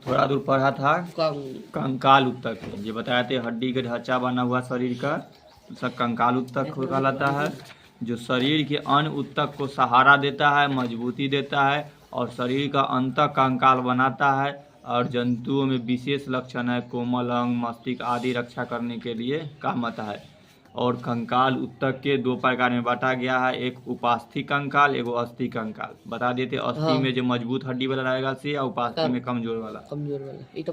थोड़ा दूर पढ़ा था कंकाल उत्तक। ये बताए थे हड्डी के ढांचा बना हुआ शरीर का सब कंकाल उत्तक कहलाता है, जो शरीर के अन्य उत्तक को सहारा देता है, मजबूती देता है और शरीर का अंत कंकाल बनाता है। और जंतुओं में विशेष लक्षण है, कोमल अंग मस्तिष्क आदि रक्षा करने के लिए काम आता है। और कंकाल उत्तक के दो प्रकार में बांटा गया है, एक उपास्थि कंकाल, एक अस्थि कंकाल। बता देते अस्थि में जो मजबूत हड्डी वाला रहेगा से, या उपास्थि में कमजोर वाला। ये तो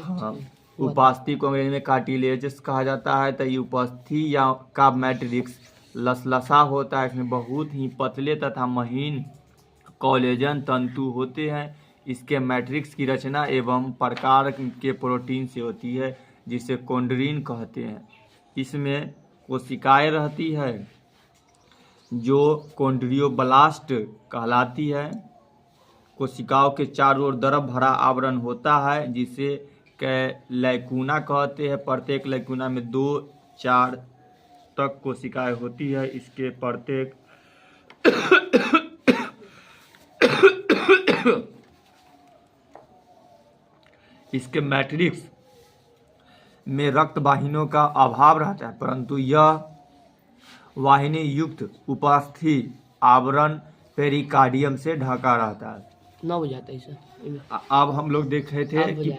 हाँ, उपास्थि को अंग्रेजी में कार्टिलेजस कहा जाता है। तो ये उपास्थि या का मैट्रिक्स लसलसा होता है, इसमें बहुत ही पतले तथा महीन कोलेजन तंतु होते हैं। इसके मैट्रिक्स की रचना एवं प्रकार के प्रोटीन से होती है, जिसे कोंड्रीन कहते हैं। इसमें कोशिकाएं रहती है जो कोंड्रियोब्लास्ट कहलाती है। कोशिकाओं के चारों ओर द्रव भरा आवरण होता है, जिसे लैकुना कहते हैं। प्रत्येक लैकुना में 2-4 तक कोशिकाएं होती है। इसके प्रत्येक इसके मैट्रिक्स में रक्त वाहिनियों का अभाव रहता है, परंतु यह वाहिनी युक्त उपास्थि आवरण पेरिकार्डियम से ढका रहता है। 9 बजे आता है सर। अब हम लोग देख रहे थे कि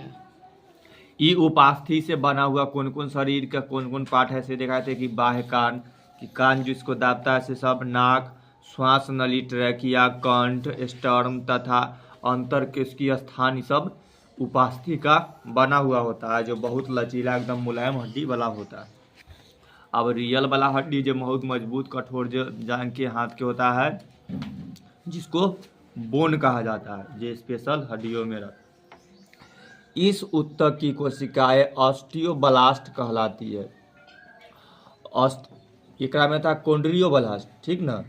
ई उपास्थि से बना हुआ कौन कौन शरीर का कौन कौन पार्ट है। से देखा थे कि बाह्य कान, कि कान जिसको दाबता है से सब, नाक, श्वास नली, ट्रैकिया, कंठ, स्टर्म तथा अंतर के स्थान सब उपास्थि का बना हुआ होता है, जो बहुत लचीला एकदम मुलायम हड्डी वाला होता है। अब रियल वाला हड्डी जो बहुत मजबूत कठोर जो जान के हाथ के होता है, जिसको बोन कहा जाता है, जो स्पेशल हड्डियों में रहता है। इस उत्तक की कोशिकाएं ऑस्टियोब्लास्ट कहलाती है। एकरा में था कोंड्रियोब्लास्ट, ठीक ना।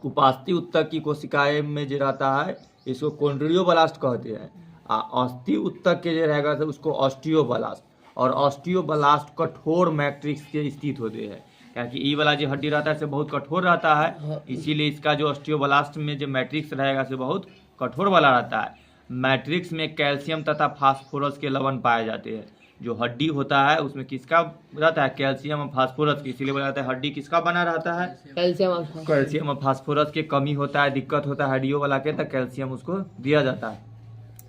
उपास्थि उत्तक की कोशिकाएं में जो रहता है इसको कोंड्रियोब्लास्ट कहते हैं। अस्थि उत्तक के जो रहेगा तो उसको ऑस्टियोब्लास्ट। और ऑस्टियोब्लास्ट कठोर मैट्रिक्स के स्थित होते हैं, क्योंकि ई वाला जो हड्डी रहता है से बहुत कठोर रहता है, इसीलिए इसका जो ऑस्टियोब्लास्ट में जो मैट्रिक्स रहेगा से बहुत कठोर वाला रहता है। मैट्रिक्स में कैल्शियम तथा फास्फोरस के लवण पाए जाते हैं। जो हड्डी होता है उसमें किसका रहता है, कैल्शियम और फास्फोरस, इसीलिए बोला जाता है हड्डी किसका बना रहता है, कैल्शियम और फास्फोरस के कमी होता है, दिक्कत होता है हड्डियों वाला के, तो कैल्शियम उसको दिया जाता है,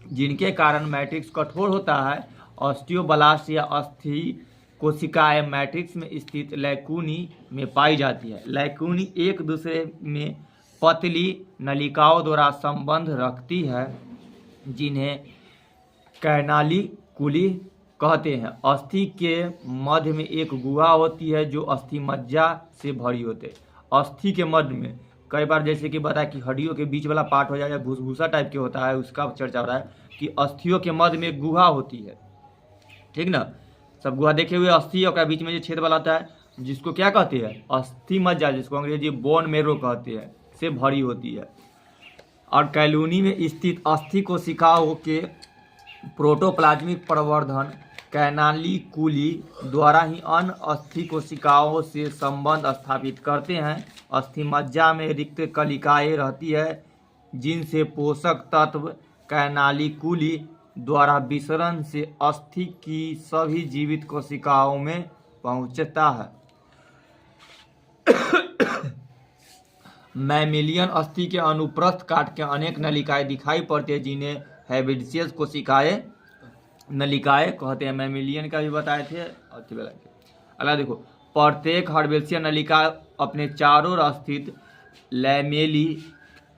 जिनके कारण मैट्रिक्स कठोर होता है। ऑस्टियोब्लास्ट या अस्थि कोशिकाएं मैट्रिक्स में स्थित लैकुनी में पाई जाती है। लैकुनी एक दूसरे में पतली नलिकाओं द्वारा संबंध रखती है, जिन्हें कैनालिकुली कहते हैं। अस्थि के मध्य में एक गुहा होती है जो अस्थि मज्जा से भरी होती है। अस्थि के मध्य में कई बार जैसे कि बताया कि हड्डियों के बीच वाला पार्ट हो जाए या भूसा टाइप के होता है, उसका चर्चा हो रहा है कि अस्थियों के मध्य में गुहा होती है, ठीक ना। सब गुहा देखे हुए अस्थि और बीच में जो छेद वाला होता है, जिसको क्या कहते हैं, अस्थि मज्जा, जिसको अंग्रेजी बोन मैरो कहते हैं, से भरी होती है। और कैलूनी में स्थित अस्थि कोशिकाओं के प्रोटोप्लाज्मिक प्रवर्धन कैनालिकुली द्वारा ही अन्य अस्थि कोशिकाओं से संबंध स्थापित करते हैं। अस्थि मज्जा में रिक्त कलिकाएं रहती है, जिनसे पोषक तत्व कैनालिकुली द्वारा विसरण से अस्थि की सभी जीवित कोशिकाओं में पहुंचता है। मैमिलियन अस्थि के अनुप्रस्थ काट के अनेक नलिकाएं दिखाई पड़ती है, जिन्हें हैबिटेशियस कोशिकाएं नलिकाएं कहते हैं। मैमिलियन का भी बताए थे। अगला देखो, प्रत्येक हर्बेशियस नलिका अपने चारों ओर स्थित लैमेली,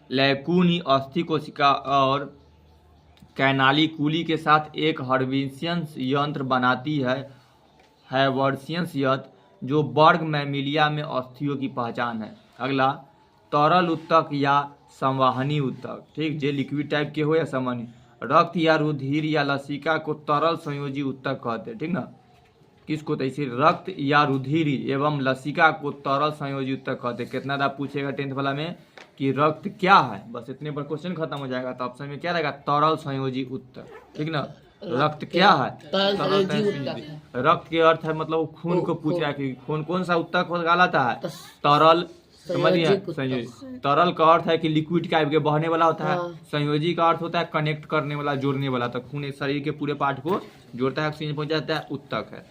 लैकुनी अस्थि कोशिका और कैनालिकुली के साथ एक हर्बेशियस यंत्र बनाती है। हैवर्सियस यंत्र, जो वर्ग मैमिलिया में अस्थियों की पहचान है। अगला, तरल उत्तक या संवाहनी उत्तक, ठीक, जे लिक्विड टाइप के हो या संवाहनी। रक्त या रुधिर या लसिका को तरल संयोजी उत्तक कहते हैं, ठीक ना। किसको, तो इसे रक्त या रुधिर एवं लसिका को तरल संयोजी उत्तक कहते हैं। कितना बार पूछेगा 10th वाला में कि रक्त क्या है, बस इतने पर क्वेश्चन खत्म हो जाएगा। तो ऑप्शन में क्या रहेगा, तरल संयोजी उत्तक, ठीक ना। रक्त क्या है, तरल रक्त के अर्थ है मतलब खून को पूछ रहा है कि खून कौन सा उत्तक कहलाता है, तरल समझिए, संयोजिक संयोजी तरल का अर्थ है कि लिक्विड टाइप के बहने वाला होता है। हाँ। संयोजी का अर्थ होता है कनेक्ट करने वाला, जोड़ने वाला। तो खून एक शरीर के पूरे पार्ट को जोड़ता है, ऑक्सीजन पहुंचाता है, उत्तक है।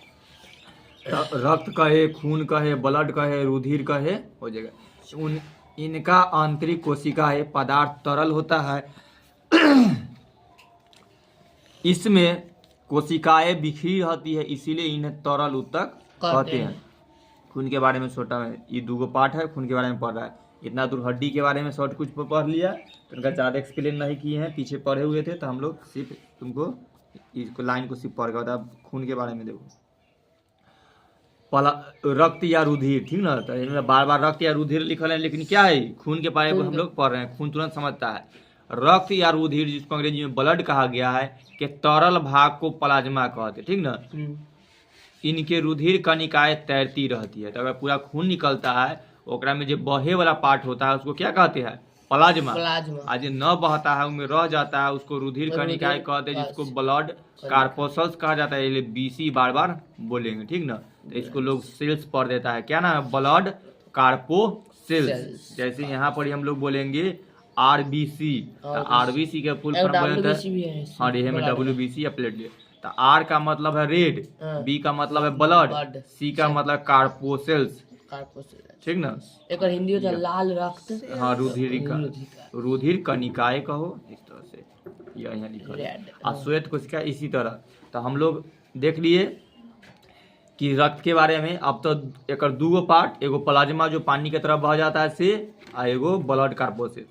तो रक्त कहे, खून कहे, ब्लड कहे, रुधिर कहे, हो जाएगा। इनका आंतरिक कोशिका है पदार्थ तरल होता है। इसमें कोशिकाएं बिखरी रहती है, इसीलिए इन्हें तरल उत्तक कहते हैं। खून के बारे में छोटा है, ये 2 पार्ट है, खून के बारे में पढ़ रहा है। इतना दूर हड्डी के बारे में शॉर्ट कुछ पढ़ लिया, तो इनका ज़्यादा एक्सप्लेन नहीं किए हैं, पीछे पढ़े हुए थे। तो हम लोग सिर्फ तुमको इसको लाइन को सिर्फ पढ़ के बताया। खून के बारे में देखो, रक्त या रुधिर, ठीक ना। तो इनमें बार बार रक्त या रुधिर लिखल है, लेकिन क्या है, खून के बारे में हम लोग पढ़ रहे हैं। खून तुरंत समझता है। रक्त या रुधिर, जिसको अंग्रेजी में ब्लड कहा गया है, के तरल भाग को प्लाज्मा कहते हैं, ठीक ना। इनके रुधिर कणिकाएं तैरती रहती है। तो अगर पूरा खून निकलता है, ओकरा में जो बहे वाला पार्ट होता है उसको क्या कहते हैं, प्लाज्मा। आज न बहता है, उनमें रह जाता है, उसको रुधिर कणिकाएं कहते हैं, जिसको ब्लड कार्पोसल्स कहा जाता है। ये बीसी बार बार बोलेंगे, ठीक ना। तो इसको लोग सेल्स पढ़ देता है, क्या नाम है, ब्लड कार्पोसेल्स। जैसे यहाँ पर हम लोग बोलेंगे आरबीसी, आरबीसी के फुल फॉर्म बोलते हैं, हाँ ये में WBC या प्लेटलेट। तो आर का मतलब है रेड, बी का मतलब है ब्लड, सी का मतलब कार्पोसेल्स, ठीक ना। एक हिंदी होता है लाल रक्त, हाँ रुधिर कणिकाएं कहो, इस तरह से यहाँ लिखा है। और श्वेत कोशिका इसी तरह। तो हम लोग देख लिए कि रक्त के बारे में। अब तो एक 2 पार्ट, एगो प्लाज्मा जो पानी की तरफ बह जाता है से, और एगो ब्लड कार्पोसेल्स।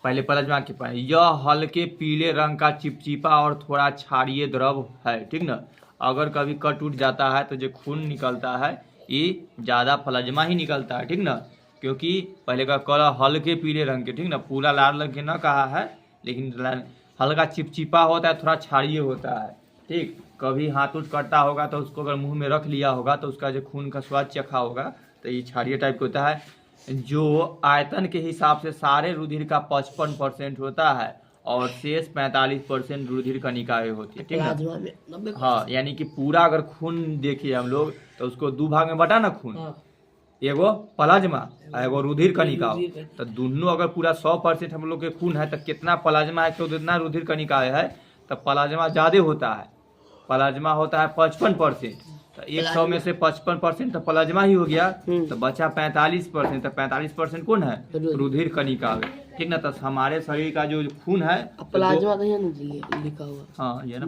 पहले प्लाज्मा के पानी, यह हल्के पीले रंग का चिपचिपा और थोड़ा क्षारीय द्रव है, ठीक ना। अगर कभी कट उठ जाता है तो जो खून निकलता है ये ज़्यादा प्लाज्मा ही निकलता है, ठीक ना। क्योंकि पहले का कलर हल्के पीले रंग के, ठीक ना, पूरा लाल रंग के ना कहा है, लेकिन हल्का चिपचिपा होता है, थोड़ा क्षारीय होता है, ठीक। कभी हाथ उठ कटता होगा तो उसको अगर मुंह में रख लिया होगा तो उसका जो खून का स्वाद चखा होगा तो ये क्षारीय टाइप का होता है। जो आयतन के हिसाब से सारे रुधिर का 55% होता है और शेष 45% रुधिर कणिकाएं होती है, ठीक है। हाँ, यानी कि पूरा अगर खून देखिए हम लोग तो उसको 2 भाग में बटा ना खून, एगो प्लाज्मा एगो रुधिर कणिका। तो दोनों अगर पूरा 100% हम लोग के खून है तो कितना प्लाज्मा है तो कितना रुधिर कणिकाएं है। तो प्लाज्मा ज्यादा होता है, प्लाज्मा होता है 55%। तो 100 में से 55% तो प्लाज्मा ही हो गया, तो बचा 45%। तो 45% कौन है, रुधिर कणिका, ठीक ना। तो हमारे शरीर का जो खून है प्लाज्मा तो यहाँ लिखा हुआ, हाँ ये ना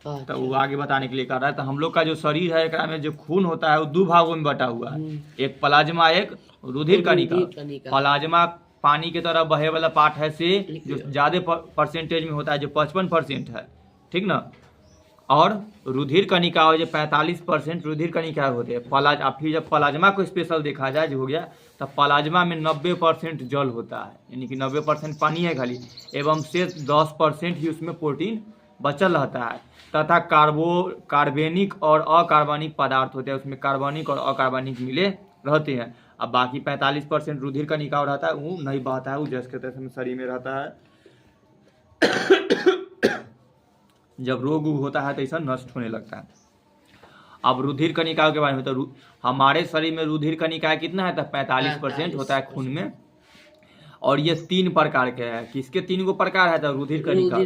तो वो आगे बताने के लिए कर रहा है। तो हम लोग का जो शरीर है एकरा में जो खून होता है वो 2 भागों में बटा हुआ है, एक प्लाज्मा एक रुधिर कणिका। प्लाज्मा पानी की तरह बहे वाला पार्ट है से जो ज्यादा परसेंटेज में होता है, जो 55% है, ठीक ना। और रुधिर कणिका जो 45% रुधिर कणिका होते हैं। फिर जब प्लाज्मा को स्पेशल देखा जाए जो हो गया, तो प्लाज्मा में 90% जल होता है, यानी कि 90% पानी है खाली, एवं शेष 10% ही उसमें प्रोटीन बचल रहता है। तथा कार्बनिक और अकार्बनिक पदार्थ होते हैं, उसमें कार्बनिक और अकार्बनिक मिले रहते हैं। अब बाकी 45% रुधिर कणिका रहता है, वो नहीं बहता है, वो जैसे कहते हैं शरीर में रहता है। जब रोग होता है तो ऐसा नष्ट होने लगता है। अब रुधिर कणिका के बारे में, तो हमारे शरीर में रुधिर कणिका कितना है, तो 45% होता है खून में। और ये 3 प्रकार के हैं। किसके 3 प्रकार है, तो रुधिर कणिका,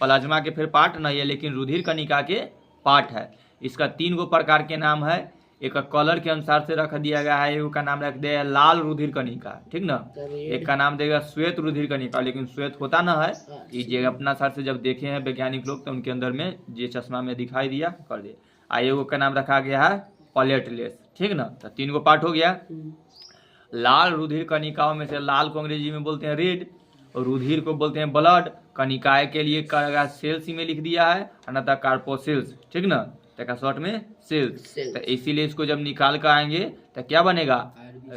प्लाज्मा के फिर पार्ट नहीं है, लेकिन रुधिर कणिका के पार्ट है। इसका 3 प्रकार के नाम है, एक कलर के अनुसार से रख दिया गया है। एक का नाम रख दिया है लाल रुधिर कणिका, ठीक ना। एक का नाम देगा श्वेत रुधिर कणिका, लेकिन श्वेत होता ना है, ये अपना सर से जब देखे हैं वैज्ञानिक लोग तो उनके अंदर में ये चश्मा में दिखाई दिया कर दिया। आयोग का नाम रखा गया है प्लेटलेट्स, ठीक ना। तो 3 पार्ट हो गया। लाल रुधिर कणिकाओं में से लाल को अंग्रेजी में बोलते हैं रेड, और रुधिर को बोलते हैं ब्लड। कणिकाएं के लिए सेल्स में लिख दिया है, अन्यथा कार्पोसेल्स, ठीक ना, तो शॉर्ट में सेल्स। तो इसीलिए इसको जब निकाल कर आएंगे तो क्या बनेगा,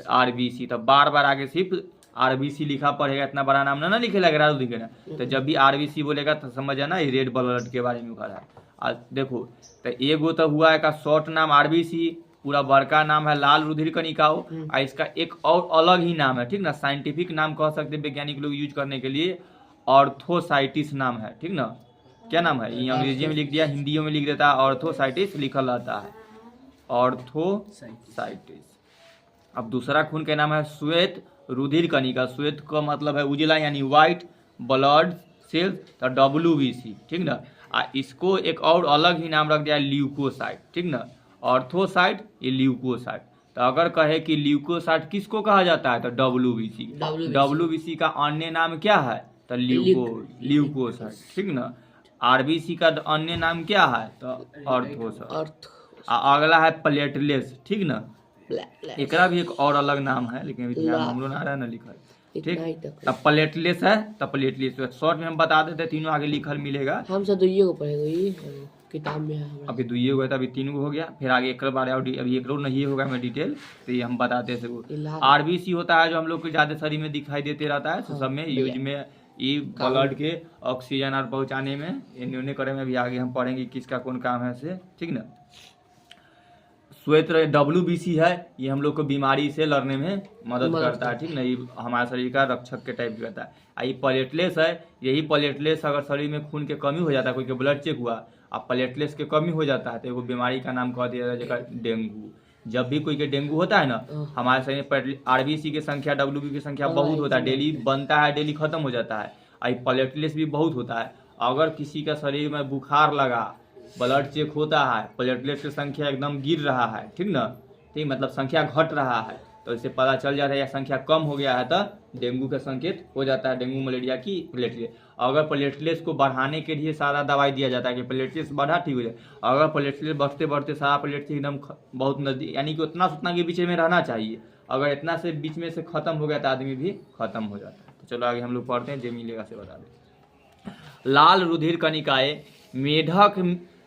आरबीसी। तो बार बार आगे सिर्फ आरबीसी लिखा पड़ेगा, इतना बड़ा नाम ना लिखे लगेगा रुधिर ना। तो जब भी आरबीसी बोलेगा तो समझ आना ये रेड ब्लड के बारे में कह रहा है। देखो तो एगो तो हुआ है का शॉर्ट नाम आरबीसी, पूरा बड़का नाम है लाल रुधिर कणिकाओं, और इसका एक और अलग ही नाम है, ठीक ना, साइंटिफिक नाम कह सकते हैं वैज्ञानिक लोग यूज करने के लिए, ऑर्थोसाइटिस नाम है, ठीक ना। क्या नाम है, ये अंग्रेजी में लिख दिया, हिंदी में लिख देता है ऑर्थोसाइटिस लिखल रहता है, ऑर्थोसाइटिस। अब दूसरा खून का नाम है श्वेत रुधिर कणिका। श्वेत का मतलब है उजला यानी व्हाइट ब्लड सेल्स, तो WBC, ठीक ना। इसको एक और अलग ही नाम रख दिया ल्यूकोसाइट, ठीक ना। ऑर्थोसाइट, ये ल्यूकोसाइट। तो अगर कहे कि ल्यूकोसाइट किसको कहा जाता है तो WBC। WBC का अन्य नाम क्या है तो ल्यूकोसाइट, ठीक ना। RBC का अन्य नाम क्या है तो ऑर्थोसाइट। अगला है प्लेटलेट्स, ठीक ना। एकरा भी एक और अलग नाम है, लेकिन अभी ध्यान हमरो ना आ रहा है ना लिखल, ठीक। तब प्लेटलेट्स है, तब प्लेटलेट्स शॉर्ट में हम बता देते, तीनों आगे लिखल मिलेगा। हम सब दुइये को पढ़ेगा ये किताब में है अभी दुइये हुआ था, अभी 3 गो हो गया, फिर आगे एक बार अभी एक नहीं होगा मैं डिटेल, तो ये हम बताते हैं। RBC होता है जो हम लोग को ज्यादा शरीर में दिखाई देते रहता है, सब में यूज में, ये ब्लड के ऑक्सीजन और पहुंचाने में, इन्होंने करे में भी आगे हम पढ़ेंगे किसका कौन काम है से, ठीक ना। श्वेत WBC है, ये हम लोग को बीमारी से लड़ने में मदद करता है, ठीक ना। ये हमारे शरीर का रक्षक के टाइप करता है। ये प्लेटलेट्स है, यही प्लेटलेट्स अगर शरीर में खून के कमी हो जाता है, कोई के ब्लड चेक हुआ अब प्लेटलेट्स के कमी हो जाता है, तो एगो बीमारी का नाम कह दिया जाता है डेंगू। जब भी कोई के डेंगू होता है ना, हमारे शरीर में RBC की संख्या WBC की संख्या बहुत होता है, डेली बनता है, डेली खत्म हो जाता है। आई प्लेटलेट्स भी बहुत होता है। अगर किसी का शरीर में बुखार लगा, ब्लड चेक होता है, प्लेटलेट की संख्या एकदम गिर रहा है, ठीक ना, ठीक, मतलब संख्या घट रहा है, तो इससे पता चल जाता है या संख्या कम हो गया है तो डेंगू का संकेत हो जाता है, डेंगू मलेरिया की प्लेटलेट। अगर प्लेटलेट्स को बढ़ाने के लिए सारा दवाई दिया जाता है कि प्लेटलेट्स बढ़ा ठीक हो जाए। अगर प्लेटलेट बढ़ते बढ़ते सारा प्लेटलेट्स एकदम बहुत नजदीक, यानी कि उतना उतना के बीच में रहना चाहिए, अगर इतना से बीच में से खत्म हो गया तो आदमी भी खत्म हो जाता है। तो चलो आगे हम लोग पढ़ते हैं, जो मिलेगा से बता दें। लाल रुधिर कणिकाएं मेढक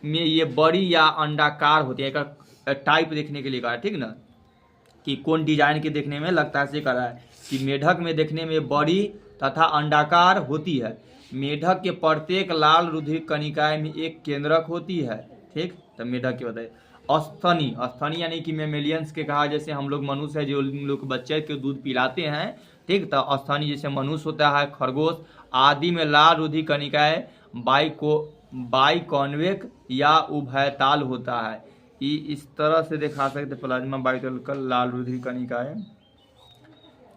में ये बड़ी या अंडाकार होती है, एक टाइप देखने के लिए कहा है, ठीक ना, कि कौन डिजाइन के देखने में लगता है से कहा है कि मेढक में देखने में बड़ी तथा अंडाकार होती है। मेढक के प्रत्येक लाल रुधिर कणिकाएं में एक केंद्रक होती है, ठीक। तो मेढक के बताइए। अस्थनी, अस्थनी यानी कि मेमेलियंस के कहा, जैसे हम लोग मनुष्य है जो लोग बच्चे के दूध पिलाते हैं, ठीक। तो अस्थनी जैसे मनुष्य होता है, खरगोश आदि में लाल रुधिर कणिकाएं बाइकॉन्वेक या उभयताल होता है। इस तरह से दिखा सकते प्लाज्मा बाइटल लाल रुधिर कणिकाएं,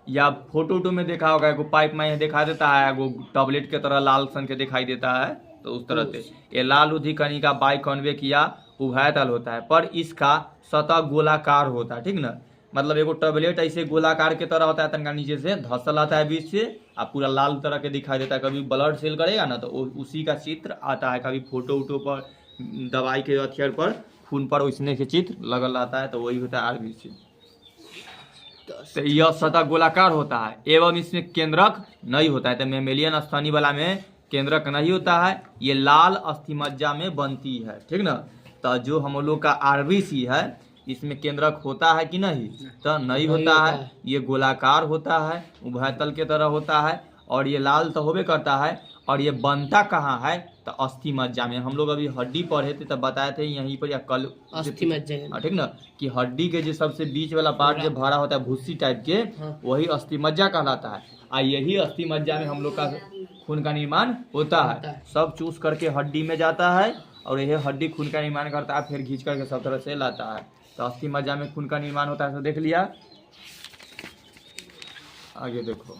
या फोटो में देखा होगा, एगो पाइप में दिखा देता है, एगो टॉबलेट के तरह लाल सन के दिखाई देता है, तो उस तरह से ये लाल रुधिर कणिका बाइकॉन्वेक या उभयताल होता है, पर इसका सतह गोलाकार होता है, ठीक ना। मतलब एगो टैबलेट ऐसे गोलाकार के तरह होता है, तनका नीचे से धसल आता है बीच से, और पूरा लाल तरह के दिखाई देता है। कभी ब्लड सेल करेगा ना तो उसी का चित्र आता है, कभी फोटो उटो पर, दवाई के हथियार पर, खून पर उसने के चित्र लगल आता है, तो वही होता है RBC। तो यह सतह गोलाकार होता है एवं इसमें केंद्रक नहीं होता है। तो मेमेलियन अस्थनि वाला में केंद्रक नहीं होता है, ये लाल अस्थिमज्जा में बनती है, ठीक ना। तो जो हम लोग का RBC है, इसमें केंद्रक होता है कि नहीं तो नहीं होता है, ये गोलाकार होता है, उभयतल के तरह होता है, और ये लाल तो होबे करता है। और ये बनता कहाँ है तो अस्थि मज्जा में। हम लोग अभी हड्डी पढ़े थे तब बताए थे यहीं पर, या कल अस्थि मज्जा, ठीक ना, कि हड्डी के जो सबसे बीच वाला पार्ट जो भरा होता है भूसी टाइप के, वही अस्थि मज्जा कहलाता है। और यही अस्थि मज्जा में हम लोग का खून का निर्माण होता है। सब चूस करके हड्डी में जाता है, और यह हड्डी खून का निर्माण करता है, फिर खींच करके सब तरह से लाता है। तो अस्थि मज्जा में खून का निर्माण होता है, तो देख लिया। आगे देखो,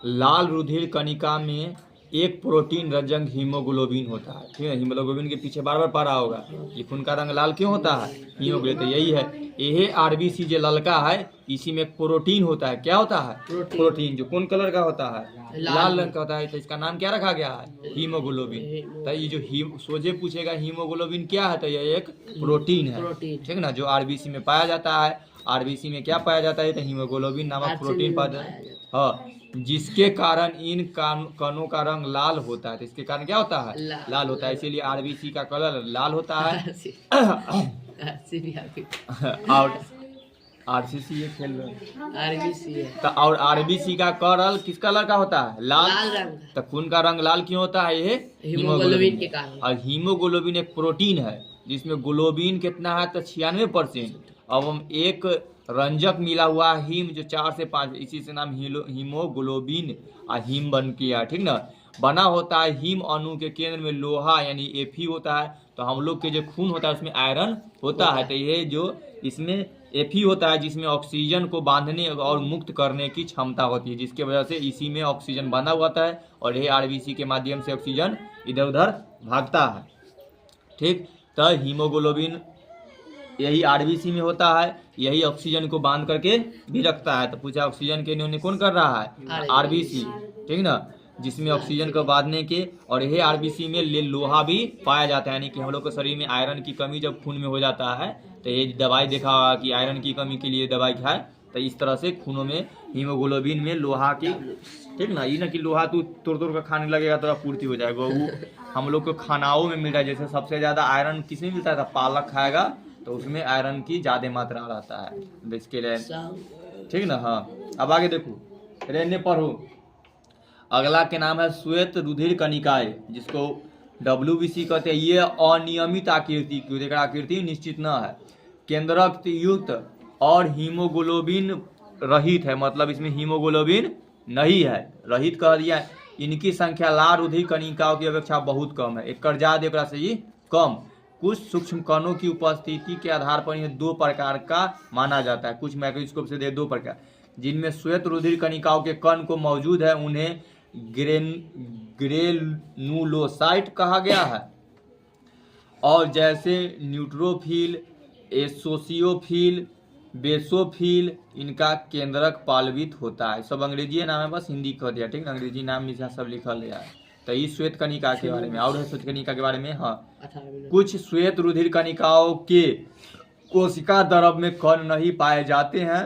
लाल रुधिर कणिका में एक प्रोटीन रंजक हीमोग्लोबिन होता है, ठीक है। हीमोग्लोबिन के पीछे बार बार पढ़ा होगा, ये खून का रंग लाल क्यों होता है, हीमोग्लोबिन, तो यही है। यह RBC जो ललका है, इसी में एक प्रोटीन होता है, क्या होता है प्रोटीन, जो कौन कलर का होता है लाल रंग का होता है। तो इसका नाम क्या रखा गया है हीमोग्लोबिन। तो ये जो सोझे पूछेगा हीमोग्लोबिन क्या है, तो यह एक प्रोटीन है, ठीक ना, जो RBC में पाया जाता है। RBC में क्या पाया जाता है तो हीमोग्लोबिन नामक प्रोटीन पाया जाता है, हाँ, जिसके कारण इन कणों का रंग लाल होता है। तो इसके कारण क्या होता है लाल होता है, इसीलिए RBC का कलर लाल होता है। और RCC ये खेल RBC है, तो और RBC का कलर किस कलर का होता है लाल रंग। तो खून का रंग लाल क्यों होता है, ये हीमोग्लोबिन के कारण। और हीमोग्लोबिन एक प्रोटीन है जिसमें ग्लोबिन कितना है तो 96%, अब हम एक रंजक मिला हुआ है हीम जो 4 से 5, इसी से नाम हीमोग्लोबिन और हीम बन किया, ठीक ना। बना होता है हीम अणु के केंद्र में लोहा यानी Fe होता है। तो हम लोग के जो खून होता है उसमें आयरन होता है। तो ये जो इसमें Fe होता है जिसमें ऑक्सीजन को बांधने और मुक्त करने की क्षमता होती है, जिसके वजह से इसी में ऑक्सीजन बांधा हुआ होता है और यही आरबीसी के माध्यम से ऑक्सीजन इधर उधर भागता है। ठीक, तो हीमोग्लोबिन यही आरबीसी में होता है, यही ऑक्सीजन को बांध करके भी रखता है। तो पूछा ऑक्सीजन के निर्माण कौन कर रहा है? आरबीसी, ठीक ना, जिसमें ऑक्सीजन को बांधने के, और यही आरबीसी में लोहा भी पाया जाता है। यानी कि हम लोग के शरीर में आयरन की कमी जब खून में हो जाता है तो ये दवाई देखा होगा कि आयरन की कमी के लिए दवाई खाए, तो इस तरह से खूनों में हीमोग्लोबिन में लोहा की, ठीक ना, ये ना कि लोहा तू तोड़ तोड़ कर खाने लगेगा तो पूर्ति हो जाएगा। वो हम लोग को खानाओं में मिल रहा है। जैसे सबसे ज़्यादा आयरन किसमें मिलता है? पालक खाएगा तो उसमें आयरन की ज़्यादा मात्रा रहता है, इसके लिए, ठीक ना। हाँ, अब आगे देखो, रहने पढ़ो। अगला के नाम है श्वेत रुधिर कणिकाएं, जिसको WBC कहते हैं। ये अनियमित आकृति की, आकृति निश्चित न है, केंद्रक युक्त और हीमोग्लोबिन रहित है, मतलब इसमें हीमोग्लोबिन नहीं है, रहित कह दिया। इनकी संख्या लाल रुधिर कणिकाओं की अपेक्षा बहुत कम है, एक ज्यादा एक से ही कम। कुछ सूक्ष्म कणों की उपस्थिति के आधार पर यह दो प्रकार का माना जाता है। कुछ माइक्रोस्कोप से दो प्रकार, जिनमें श्वेत रुधिर कणिकाओं के कण को मौजूद है, उन्हें ग्रेनुलोसाइट कहा गया है। और जैसे न्यूट्रोफिल, एसोसियोफिल, बेसोफिल, इनका केंद्रक पालवित होता है। सब अंग्रेजी नाम है, बस हिंदी कह दिया, ठीक ना, अंग्रेजी नाम में सब लिखा गया है। तो इस श्वेत कणिका के बारे में, और है श्वेत कणिका के बारे में। हाँ, कुछ श्वेत रुधिर कणिकाओं के कोशिका द्रव में कण नहीं पाए जाते हैं,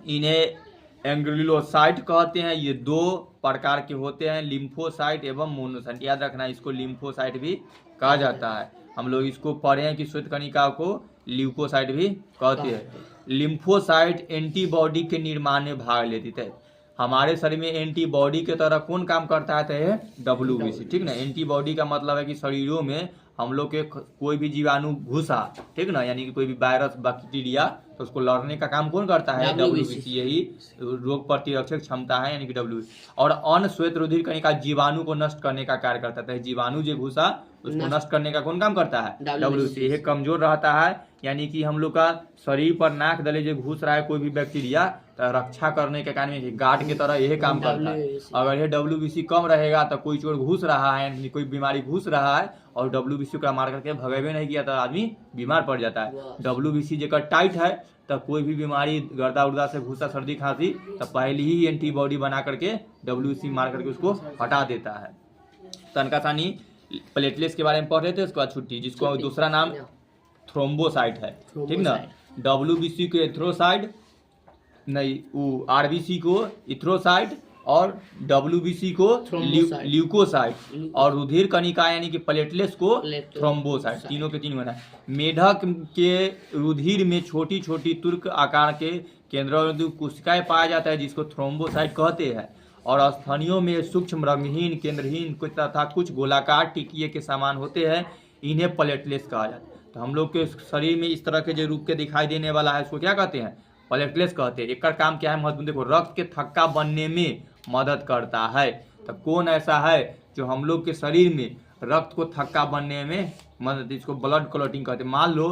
इन्हें एंग्रिलोसाइट कहते हैं। ये दो प्रकार के होते हैं, लिम्फोसाइट एवं मोनोसाइट। याद रखना, इसको लिम्फोसाइट भी कहा जाता है। हम लोग इसको पढ़े हैं कि श्वेत कणिका को ल्यूकोसाइट भी कहते हैं। लिम्फोसाइट एंटीबॉडी के निर्माण में भाग लेती है। हमारे शरीर में एंटीबॉडी के तरह कौन काम करता है? तो है WBC, ठीक ना। एंटीबॉडी का मतलब है कि शरीरों में हम लोग के कोई भी जीवाणु घुसा, ठीक ना, यानी कि कोई भी वायरस बैक्टीरिया, तो उसको लड़ने का काम कौन करता है? WBC। यही रोग प्रतिरक्षक क्षमता है, यानी कि WBC। और अन्य श्वेत रुधिर कणिका जीवाणु को नष्ट करने का कार्य करता है। जीवाणु जो घुसा उसको नष्ट करने का कौन काम करता है? WBC। यह कमजोर रहता है, यानी कि हम लोग का शरीर पर नाक दले जो घुस रहा है कोई भी बैक्टीरिया, तो रक्षा करने के कारण में गार्ड की तरह यही काम करता है। अगर ये WBC कम रहेगा तो कोई चोर घुस रहा है, यानी कोई बीमारी घुस रहा है और WBC को मार करके भगेबे नहीं किया तो आदमी बीमार पड़ जाता है। WBC जेकर टाइट है तो कोई भी बीमारी गर्दा उर्दा से घुसा, सर्दी खांसी, तो पहले ही एंटीबॉडी बना करके WBC मार करके उसको हटा देता है। तनका सानी प्लेटलेट्स के बारे में पढ़ रहे थे, उसके बाद छुट्टी, जिसको दूसरा नाम थ्रोम्बोसाइट है, ठीक ना। WBC को एथ्रोसाइट नहीं, वो RBC को इथ्रोसाइट और WBC को ल्यूकोसाइट, और रुधिर कणिका यानी कि प्लेटलेट्स को थ्रोम्बोसाइट। तीनों के तीन बना। मेढक के रुधिर में छोटी छोटी तुर्क आकार के केंद्रीय कोशिकाएं पाया जाता है, जिसको थ्रोम्बोसाइट कहते हैं। और स्तनियों में सूक्ष्म रंगहीन, केंद्रहीन तथा कुछ गोलाकार टिकिए के समान होते हैं, इन्हें प्लेटलेट्स कहा जाता है। तो हम लोग के शरीर में इस तरह के जो रूप के दिखाई देने वाला है, उसको क्या कहते हैं? प्लेटलेट्स कहते हैं। एक काम क्या है? महत्वपूर्ण देखो, रक्त के थक्का बनने में मदद करता है। तो कौन ऐसा है जो हम लोग के शरीर में रक्त को थक्का बनने में मदद, इसको ब्लड क्लॉटिंग कहते हैं। मान लो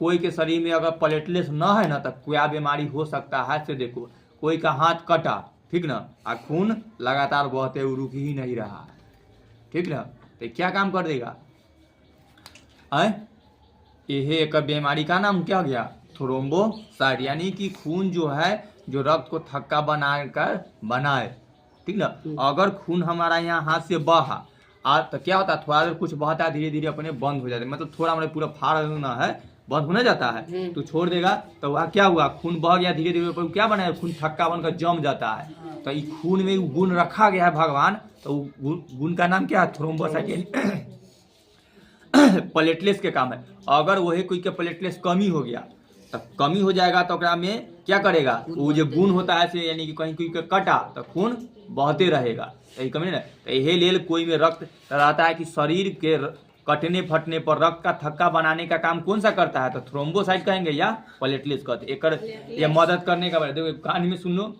कोई के शरीर में अगर प्लेटलेट्स ना है ना, तो क्या बीमारी हो सकता है? से देखो, कोई का हाथ कटा, ठीक ना, और खून लगातार बहते हुए रुक ही नहीं रहा है, ठीक ना, तो क्या काम कर देगा? यह एक बीमारी का नाम क्या गया? थ्रोम्बोसाइट, यानी कि खून जो है, जो रक्त को थक्का बनाकर बनाए, ठीक ना। अगर खून हमारा यहाँ हाथ से बहा तो क्या होता है? थोड़ा देर कुछ बहता है, धीरे धीरे अपने बंद हो जाता है, मतलब थोड़ा हमारे पूरा फाड़ना है, बंद होने जाता है, तो छोड़ देगा तो वह क्या हुआ? खून बह गया धीरे धीरे, पर क्या बना है? खून थक्का बनकर जम जाता है। तो इस खून में गुण रखा गया है भगवान, तो गुण का नाम क्या है? थ्रोम्बोसाइट। प्लेटलेट्स के काम है। अगर वही कोई के प्लेटलेट्स कमी हो गया, तो कमी हो जाएगा तो में क्या करेगा? वो जो गुण होता है, यानी कि कहीं कोई के कटा तो खून बहते रहेगा, यही कमी ना। तो यही लेल कोई में रक्त रहता है कि शरीर के कटने फटने पर रक्त का थक्का बनाने का काम कौन सा करता है? तो थ्रोम्बोसाइट कहेंगे या प्लेटलेट्स कहते हैं। ये मदद करने का बारे देखो, कहानी में सुन लो।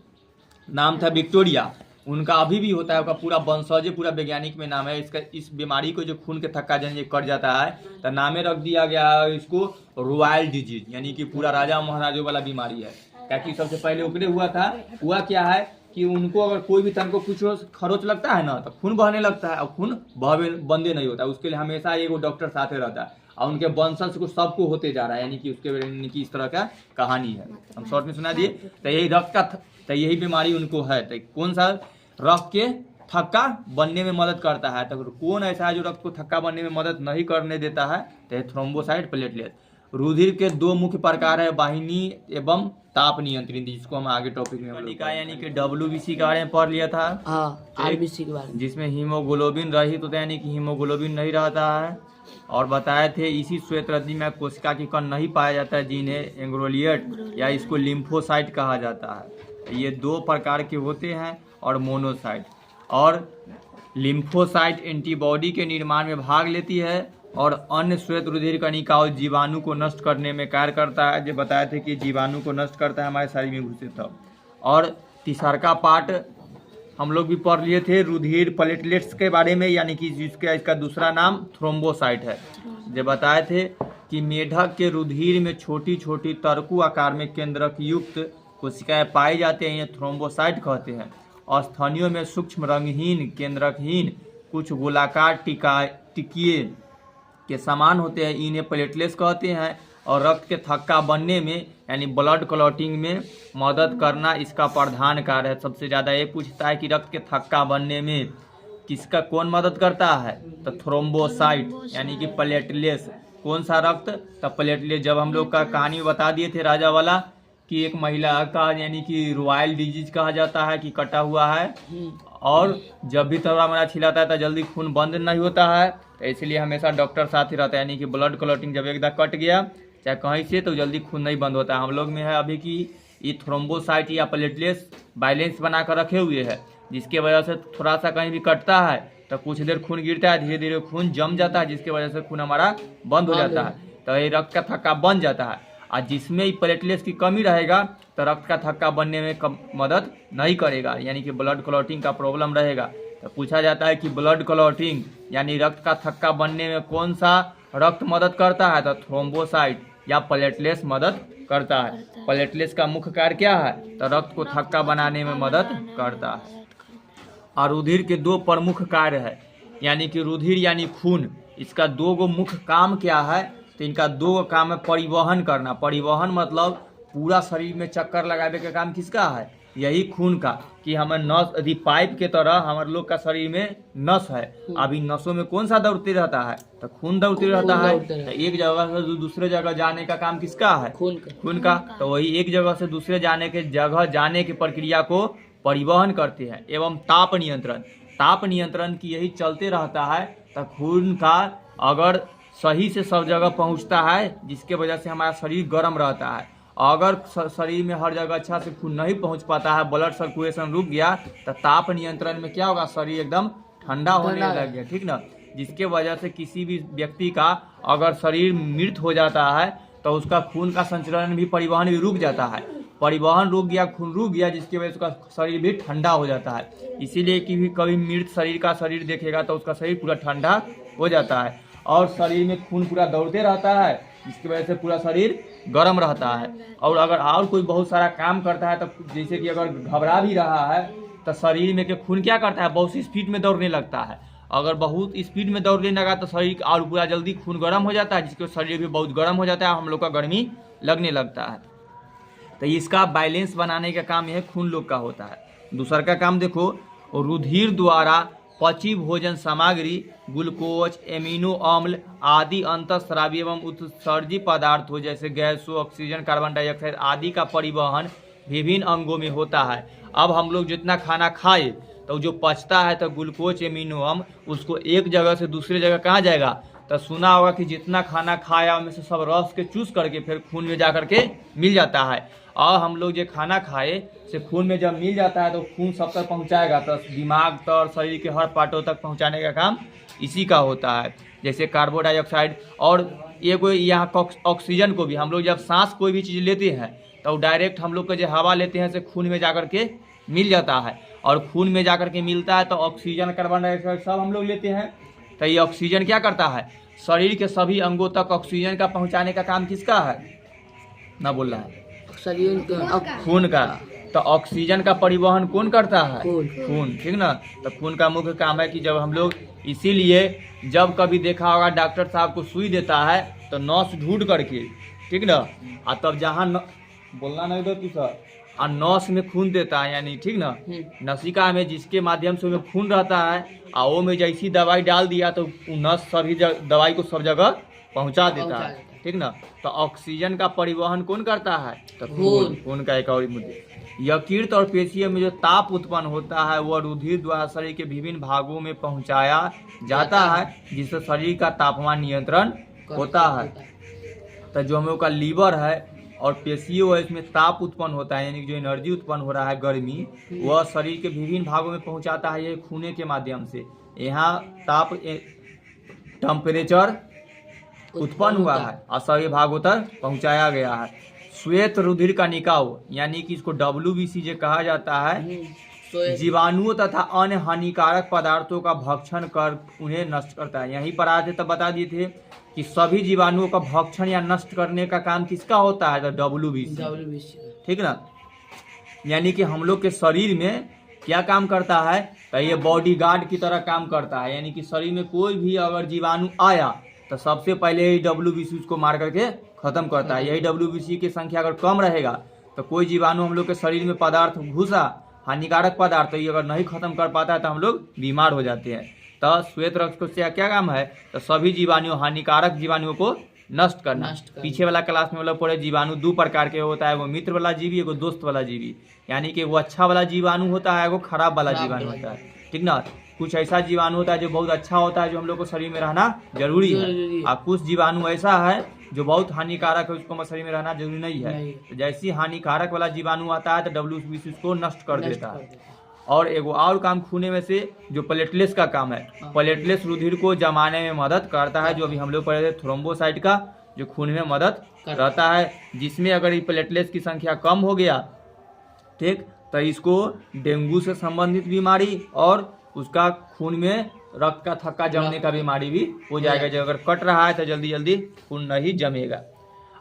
नाम था विक्टोरिया, उनका अभी भी होता है, उनका पूरा वंशज पूरा वैज्ञानिक में नाम है इसका। इस बीमारी को जो खून के थक्का जन कट जाता है तो नामे रख दिया गया है इसको रॉयल डिजीज, यानी कि पूरा राजा महाराजों वाला बीमारी है। क्योंकि सबसे पहले उकड़े हुआ क्या है कि उनको अगर कोई भी तन को कुछ खरोच लगता है ना तो खून बहने लगता है, और खून बंदे नहीं होता। उसके लिए हमेशा एक डॉक्टर साथ रहता है, और उनके वंशज को सबको होते जा रहा है, यानी कि उसके यानी कि इस तरह का कहानी है। हम शॉर्ट में सुना दिए। तो यही रक्त का तो यही बीमारी उनको है। तो कौन सा रक्त के थक्का बनने में मदद करता है, तो कौन ऐसा है जो रक्त को थक्का बनने में मदद नहीं करने देता है, तो थ्रोम्बोसाइट प्लेटलेट। रुधिर के दो मुख्य प्रकार है, वाहिनी एवं ताप नियंत्रित, जिसको हम आगे टॉपिक में यानी कि WBC के बारे में पढ़ लिया था। हाँ, RBC के बारे में, जिसमें हीमोग्लोबिन रहित होता है, यानी कि हीमोग्लोबिन नहीं रहता है। और बताए थे इसी श्वेत रश्मि में कोशिका की कण नहीं पाया जाता है, जिन्हें एंग्रोलिएट या इसको लिम्फोसाइट कहा जाता है। ये दो प्रकार के होते हैं, और मोनोसाइट। और लिम्फोसाइट एंटीबॉडी के निर्माण में भाग लेती है और अन्य श्वेत रुधिर कणिका और जीवाणु को नष्ट करने में कार्य करता है। जो बताए थे कि जीवाणु को नष्ट करता है हमारे शरीर में घुसे तब। और तीसरा पार्ट हम लोग भी पढ़ लिए थे रुधिर प्लेटलेट्स के बारे में, यानी कि जिसका इसका दूसरा नाम थ्रोम्बोसाइट है। जो बताए थे कि मेढक के रुधिर में छोटी छोटी तरकू आकार में केंद्रक युक्त कोशिकाएं पाई जाती हैं, इन्हें थ्रोम्बोसाइट कहते हैं। और स्तनियों में सूक्ष्म रंगहीन केंद्रकहीन कुछ गोलाकार टिकिए के समान होते हैं, इन्हें प्लेटलेट्स कहते हैं। और रक्त के थक्का बनने में यानी ब्लड क्लॉटिंग में मदद करना इसका प्रधान कार्य है। सबसे ज़्यादा ये पूछता है कि रक्त के थक्का बनने में किसका कौन मदद करता है, तो थ्रोम्बोसाइट यानी कि प्लेटलेट्स। कौन सा रक्त, तो प्लेटलेट। जब हम लोग का कहानी बता दिए थे राजा वाला कि एक महिला का यानी कि रॉयल डिजीज कहा जाता है कि कटा हुआ है, और जब भी तबला मेरा छिलाता है तो जल्दी खून बंद नहीं होता है, तो इसलिए हमेशा डॉक्टर साथ ही रहता है। यानी कि ब्लड क्लॉटिंग जब एकदम कट गया चाहे कहीं से तो जल्दी खून नहीं बंद होता है। हम लोग में है अभी कि ये थ्रोम्बोसाइट या प्लेटलेट्स बैलेंस बना कर रखे हुए है, जिसके वजह से थोड़ा सा कहीं भी कटता है तो कुछ देर खून गिरता है, धीरे धीरे खून जम जाता है, जिसकी वजह से खून हमारा बंद हो जाता है, तो ये रक्त का थक्का बन जाता है। और जिसमें प्लेटलेट्स की कमी रहेगा तो रक्त का थक्का बनने में मदद नहीं करेगा, यानी कि ब्लड क्लॉटिंग का प्रॉब्लम रहेगा। तो पूछा जाता है कि ब्लड क्लॉटिंग यानी रक्त का थक्का बनने में कौन सा रक्त मदद करता है, तो थ्रोम्बोसाइट या प्लेटलेट्स मदद करता है। प्लेटलेट्स का मुख्य कार्य क्या है, तो रक्त को थक्का बनाने में मदद करता है। और रुधिर के दो प्रमुख कार्य है, यानी कि रुधिर यानी खून, इसका दो गो मुख्य काम क्या है, तो इनका दो गो काम है परिवहन करना। परिवहन मतलब पूरा शरीर में चक्कर लगाने का काम किसका है, यही खून का। कि हमें नस यदि पाइप के तरह हमारे लोग का शरीर में नस है, अभी नसों में कौन सा दौड़ते रहता है, तो खून दौड़ते रहता है। तो एक जगह से दूसरे जगह जाने का काम किसका है, खून का। तो वही एक जगह से दूसरे जगह जाने की प्रक्रिया को परिवहन करते हैं। एवं ताप नियंत्रण की यही चलते रहता है। तो खून का अगर सही से सब जगह पहुंचता है, जिसके वजह से हमारा शरीर गर्म रहता है। अगर शरीर में हर जगह अच्छा से खून नहीं पहुंच पाता है, ब्लड सर्कुलेशन रुक गया, तो ताप नियंत्रण में क्या होगा, शरीर एकदम ठंडा होने लग गया, ठीक ना। जिसके वजह से किसी भी व्यक्ति का अगर शरीर मृत हो जाता है तो उसका खून का संचलन भी परिवहन भी रुक जाता है। परिवहन रुक गया, खून रुक गया, जिसकी वजह से उसका शरीर भी ठंडा हो जाता है। इसीलिए कि भी कभी मृत शरीर का शरीर देखेगा तो उसका शरीर पूरा ठंडा हो जाता है, और शरीर में खून पूरा दौड़ते रहता है, जिसकी वजह से पूरा शरीर गर्म रहता है। और अगर और कोई बहुत सारा काम करता है, तो जैसे कि अगर घबरा भी रहा है तो शरीर में के खून क्या करता है, बहुत स्पीड में दौड़ने लगता है। अगर बहुत स्पीड में दौड़ने लगा तो शरीर और पूरा जल्दी खून गर्म हो जाता है, जिसके शरीर भी बहुत गर्म हो जाता है, हम लोग का गर्मी लगने लगता है। तो इसका बैलेंस बनाने का काम यह खून लोग का होता है। दूसरा का काम देखो, रुधिर द्वारा पची भोजन सामग्री ग्लूकोज, एमिनो अम्ल आदि अंतःस्रावी एवं उत्सर्जी पदार्थों जैसे गैसों, ऑक्सीजन, कार्बन डाइऑक्साइड आदि का परिवहन विभिन्न अंगों में होता है। अब हम लोग जितना खाना खाए तो जो पचता है तो ग्लूकोज, एमिनो अम्ल उसको एक जगह से दूसरे जगह कहाँ जाएगा, तो सुना होगा कि जितना खाना खाया उनमें से सब रस के चूस करके फिर खून में जा करके मिल जाता है। और हम लोग जो खाना खाए से खून में जब मिल जाता है तो खून सब तक पहुंचाएगा, तो दिमाग तक शरीर के हर पार्टों तक पहुंचाने का काम इसी का होता है। जैसे कार्बन डाइऑक्साइड और ये कोई यहाँ ऑक्सीजन को भी हम लोग जब सांस कोई भी चीज़ लेते हैं तो डायरेक्ट हम लोग का जो हवा लेते हैं से खून में जा करके मिल जाता है। और खून में जाकर के मिलता है तो ऑक्सीजन, कार्बन डाइऑक्साइड सब हम लोग लेते हैं। तो ये ऑक्सीजन क्या करता है, शरीर के सभी अंगों तक ऑक्सीजन का पहुंचाने का काम किसका है, ना बोल रहा है, शरीर का खून का। तो ऑक्सीजन का परिवहन कौन करता है, खून। खून, ठीक ना। तो खून का मुख्य काम है कि जब हम लोग, इसीलिए जब कभी देखा होगा डॉक्टर साहब को सुई देता है तो नस ढूंढ करके, ठीक ना, और तब जहाँ बोलना नहीं दो तू सर, और नस में खून देता है, यानी ठीक ना, नसिका में जिसके माध्यम से उसमें खून रहता है, और वो में जैसी दवाई डाल दिया तो वो नस सभी दवाई को सब जगह पहुंचा देता है, ठीक ना। तो ऑक्सीजन का परिवहन कौन करता है, तो खून। खून का एक और मुद्दे, यकृत और पेशियों में जो ताप उत्पन्न होता है वह रुधिर द्वारा शरीर के विभिन्न भागों में पहुंचाया जाता है, जिससे शरीर का तापमान नियंत्रण होता है। तो जो हम लोग का लीवर है और पेशियों है, इसमें ताप उत्पन्न होता है, यानी कि जो एनर्जी उत्पन्न हो रहा है गर्मी, वह शरीर के विभिन्न भागों में पहुंचाता है ये खूने के माध्यम से। यहाँ ताप टेम्परेचर उत्पन्न हुआ है और सभी भागों तक पहुंचाया गया है। श्वेत रुधिर का निकाव, यानी कि इसको WBC जो कहा जाता है, जीवाणुओं तथा अन्य हानिकारक पदार्थों का भक्षण कर उन्हें नष्ट करता है। यहीं पर आज तब बता दिए थे कि सभी जीवाणुओं का भक्षण या नष्ट करने का काम किसका होता है, तो WBC, ठीक ना। यानी कि हम लोग के शरीर में क्या काम करता है, तो ये बॉडीगार्ड की तरह काम करता है। यानी कि शरीर में कोई भी अगर जीवाणु आया तो सबसे पहले ही WBC उसको मार करके खत्म करता है। यही WBC की संख्या अगर कम रहेगा तो कोई जीवाणु हम लोग के शरीर में पदार्थ घुसा, हानिकारक पदार्थ, तो ये अगर नहीं खत्म कर पाता है तो हम लोग बीमार हो जाते हैं। तो श्वेत रक्त से क्या काम है, तो सभी जीवाणुओं, हानिकारक जीवाणुओं को नष्ट करना। पीछे वाला क्लास में मतलब पढ़े जीवाणु दो प्रकार के होता है, वो मित्र वाला जीवी, एगो दोस्त वाला जीवी। यानी कि वो अच्छा वाला जीवाणु होता है, एगो खराब वाला जीवाणु होता है, ठीक ना। कुछ ऐसा जीवाणु होता है जो बहुत अच्छा होता है, जो हम लोग को शरीर में रहना जरूरी है, और कुछ जीवाणु ऐसा है जो बहुत हानिकारक है, उसको शरीर में रहना जरूरी नहीं है। तो जैसी हानिकारक वाला जीवाणु आता है तो WBC उसको नष्ट कर देता है। और एगो और काम खूने में से जो प्लेटलेट्स का काम है, प्लेटलेट्स रुधिर को जमाने में मदद करता है, जो अभी हम लोग पढ़े थे थ्रोम्बोसाइट का, जो खून में मदद रहता है, जिसमें अगर ये प्लेटलेट्स की संख्या कम हो गया, ठीक, तो इसको डेंगू से संबंधित बीमारी और उसका खून में रक्त का थक्का जमने का बीमारी भी हो जाएगा। जो अगर कट रहा है तो जल्दी जल्दी खून नहीं जमेगा।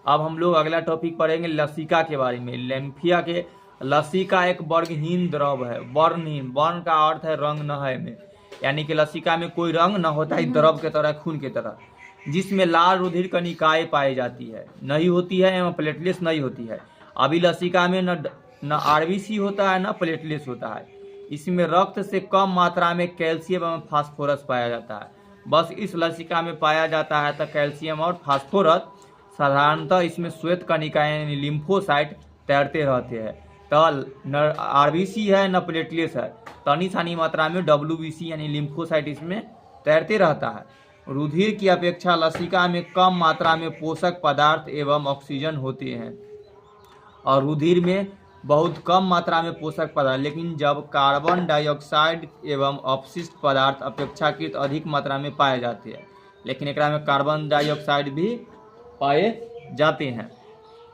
अब हम लोग अगला टॉपिक पढ़ेंगे लसिका के बारे में। लिम्फिया के लसिका एक वर्णहीन द्रव है, वर्णहीन, वर्ण का अर्थ है रंग न है में, यानी कि लसिका में कोई रंग न होता है, द्रव के तरह, खून के तरह, जिसमें लाल रुधिर कणिकाएं पाई जाती है, नहीं होती है, एवं प्लेटलेट्स नहीं होती है। अभी लसिका में न RBC होता है न प्लेटलेट्स होता है। इसमें रक्त से कम मात्रा में कैल्शियम एवं फास्फोरस पाया जाता है। बस इस लसिका में पाया जाता है तो कैल्शियम और फास्फोरस। साधारणतः इसमें श्वेत कणिकाएं यानी लिम्फोसाइट तैरते रहते हैं। तो न RBC है न प्लेटलेट्स है, तनी सानी मात्रा में WBC यानी लिम्फोसाइट इसमें तैरते रहता है। रुधिर की अपेक्षा लसिका में कम मात्रा में पोषक पदार्थ एवं ऑक्सीजन होते हैं, और रुधिर में बहुत कम मात्रा में पोषक पदार्थ, लेकिन जब कार्बन डाइऑक्साइड एवं अपशिष्ट पदार्थ अपेक्षाकृत अधिक मात्रा में पाए जाते हैं, लेकिन एकरा में कार्बन डाइऑक्साइड भी पाए जाते हैं।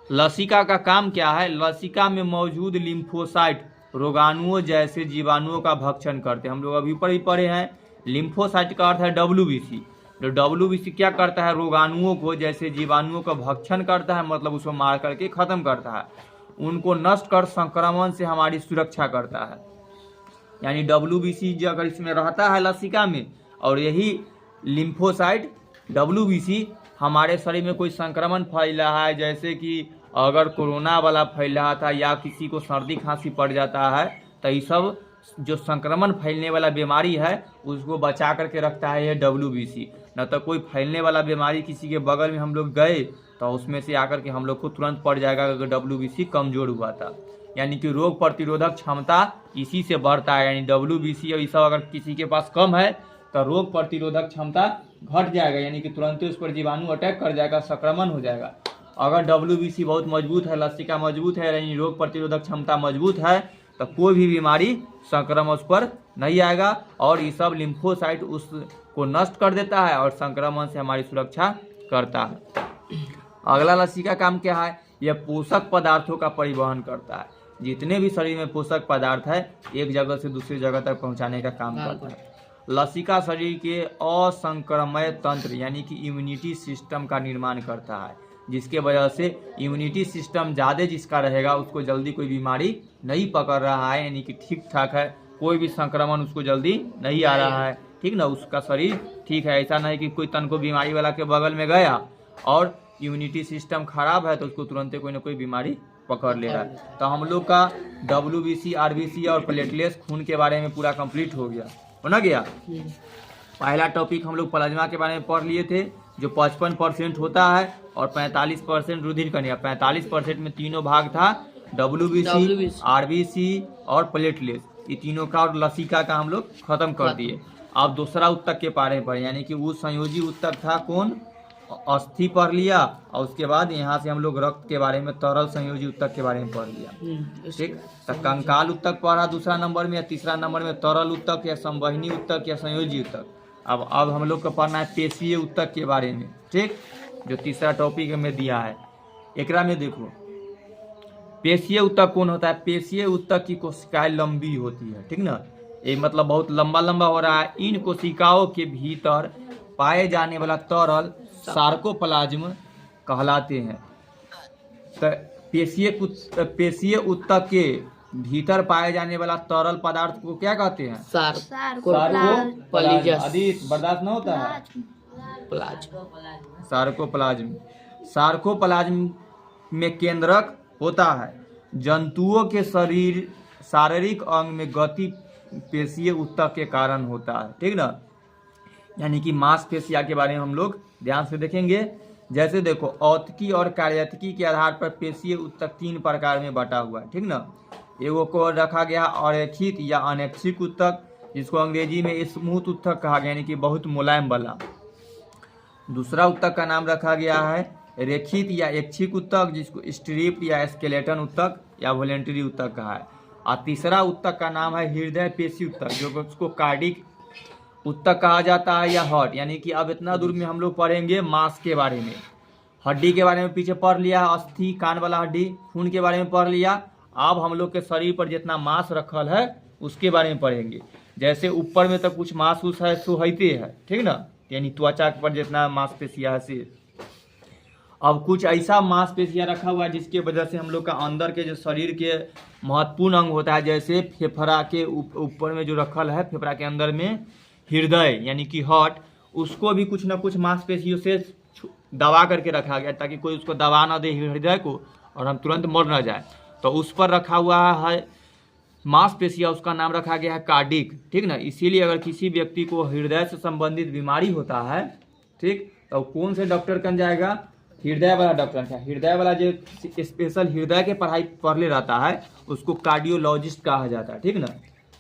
लसिका का काम क्या है, लसिका में मौजूद लिम्फोसाइट रोगाणुओं जैसे जीवाणुओं का भक्षण करते हैं। हम लोग अभी ऊपर ही पढ़े हैं, लिम्फोसाइट का अर्थ है WBC। तो WBC क्या करता है, रोगाणुओं को जैसे जीवाणुओं का भक्षण करता है, मतलब उसको मार करके खत्म करता है, उनको नष्ट कर संक्रमण से हमारी सुरक्षा करता है। यानी WBC जो अगर इसमें रहता है लसिका में, और यही लिम्फोसाइट WBC हमारे शरीर में कोई संक्रमण फैल रहा है, जैसे कि अगर कोरोना वाला फैल रहा था या किसी को सर्दी खांसी पड़ जाता है, तो ये सब जो संक्रमण फैलने वाला बीमारी है उसको बचा करके रखता है ये WBC। न तो कोई फैलने वाला बीमारी किसी के बगल में हम लोग गए तो उसमें से आकर के हम लोग को तुरंत पड़ जाएगा अगर WBC कमजोर हुआ था। यानी कि रोग प्रतिरोधक क्षमता इसी से बढ़ता है। यानी WBC और ये सब अगर किसी के पास कम है तो रोग प्रतिरोधक क्षमता घट जाएगा, यानी कि तुरंत उस पर जीवाणु अटैक कर जाएगा, संक्रमण हो जाएगा। अगर WBC बहुत मजबूत है, लसिका मजबूत है, यानी रोग प्रतिरोधक क्षमता मजबूत है, तो कोई भी बीमारी संक्रमण उस पर नहीं आएगा, और ये सब लिम्फोसाइट उसको नष्ट कर देता है और संक्रमण से हमारी सुरक्षा करता है। अगला लसिका काम क्या है, यह पोषक पदार्थों का परिवहन करता है। जितने भी शरीर में पोषक पदार्थ है एक जगह से दूसरी जगह तक पहुंचाने का काम करता है। लसिका शरीर के असंक्रमय तंत्र यानी कि इम्यूनिटी सिस्टम का निर्माण करता है, जिसके वजह से इम्यूनिटी सिस्टम ज़्यादा जिसका रहेगा उसको जल्दी कोई बीमारी नहीं पकड़ रहा है, यानी कि ठीक ठाक है, कोई भी संक्रमण उसको जल्दी नहीं आ रहा है, ठीक ना, उसका शरीर ठीक है। ऐसा नहीं कि कोई तन को बीमारी वाला के बगल में गया और इम्यूनिटी सिस्टम खराब है तो उसको तुरंत कोई ना कोई बीमारी पकड़ ले रहा है। तो हम लोग का WBC, RBC और प्लेटलेट्स खून के बारे में पूरा कंप्लीट हो ना गया। पहला टॉपिक हम लोग प्लाज्मा के बारे में पढ़ लिए थे, जो 55% होता है और 45% रुधिर कणिका। 45% में तीनों भाग था, WBC, RBC और प्लेटलेट्स, ये तीनों का और लसिका का हम लोग खत्म कर दिए। अब दूसरा उत्तक के बारे में पढ़े, यानी कि वो संयोजी उत्तक था कौन, अस्थि पढ़ लिया, और उसके बाद यहाँ से हम लोग रक्त के बारे में तरल संयोजी उत्तक के बारे में पढ़ लिया, ठीक। तो कंकाल उत्तक पढ़ा दूसरा नंबर में, या तीसरा नंबर में तरल उत्तक या संवहनी उत्तक या संयोजी उत्तक। अब हम लोग को पढ़ना है पेशीय उत्तक के बारे में, ठीक, जो तीसरा टॉपिक में दिया है। एकरा में देखो पेशीय उत्तक कौन होता है। पेशीय उत्तक की कोशिकाएं लंबी होती है, ठीक ना, ये मतलब बहुत लंबा लंबा हो रहा है। इन कोशिकाओं के भीतर पाए जाने वाला तरल सार्कोप्लाज्म कहलाते हैं। तो पेशीय उत्तक के भीतर पाए जाने वाला तरल पदार्थ को क्या कहते हैं, सार्कोप्लाज्म। अधिक बर्दाश्त न होता है, सार्कोप्लाज्म। सार्कोप्लाज्म में केंद्रक होता है। जंतुओं के शारीरिक अंग में गति पेशीय उत्तक के कारण होता है, ठीक ना, यानी कि मांसपेशिया के बारे में हम लोग ध्यान से देखेंगे। जैसे देखो औतकी और कार्यतकी के आधार पर पेशीय उत्तक 3 प्रकार में बटा हुआ है, ठीक ना। एगो को रखा गया अरेखित या अनैच्छिक उत्तक, जिसको अंग्रेजी में स्मूथ उत्तक कहा गया, यानी कि बहुत मुलायम वाला। दूसरा उत्तक का नाम रखा गया है रेखित या ऐच्छिक उत्तक, जिसको स्ट्रिप्ड या स्केलेटन उत्तक या वॉलेंटरी उत्तक कहा है। और तीसरा उत्तक का नाम है हृदय पेशी उत्तक, जो उसको कार्डिक उत्तक कहा जाता है या हार्ट। यानी कि अब इतना दूर में हम लोग पढ़ेंगे मांस के बारे में, हड्डी के बारे में पीछे पढ़ लिया, अस्थि कान वाला हड्डी, खून के बारे में पढ़ लिया। अब हम लोग के शरीर पर जितना मांस रखल है उसके बारे में पढ़ेंगे। जैसे ऊपर में तो कुछ मांस उस है सुहैते है, ठीक ना, यानी त्वचा पर जितना मांसपेशियां है से। अब कुछ ऐसा मांसपेशियां रखा हुआ है जिसके वजह से हम लोग का अंदर के जो शरीर के महत्वपूर्ण अंग होता है, जैसे फेफड़ा के ऊपर में जो रखल है, फेफड़ा के अंदर में हृदय यानी कि हार्ट, उसको भी कुछ ना कुछ मांसपेशियों से दबा करके रखा गया ताकि कोई उसको दबा ना दे हृदय को और हम तुरंत मर ना जाए। तो उस पर रखा हुआ है मांसपेशियां, उसका नाम रखा गया है कार्डिक, ठीक ना। इसीलिए अगर किसी व्यक्ति को हृदय से संबंधित बीमारी होता है, ठीक, तो कौन से डॉक्टर कन जाएगा, हृदय वाला डॉक्टर का। हृदय वाला जो स्पेशल हृदय के पढ़ाई पढ़ ले रहता है उसको कार्डियोलॉजिस्ट कहा जाता है, ठीक ना।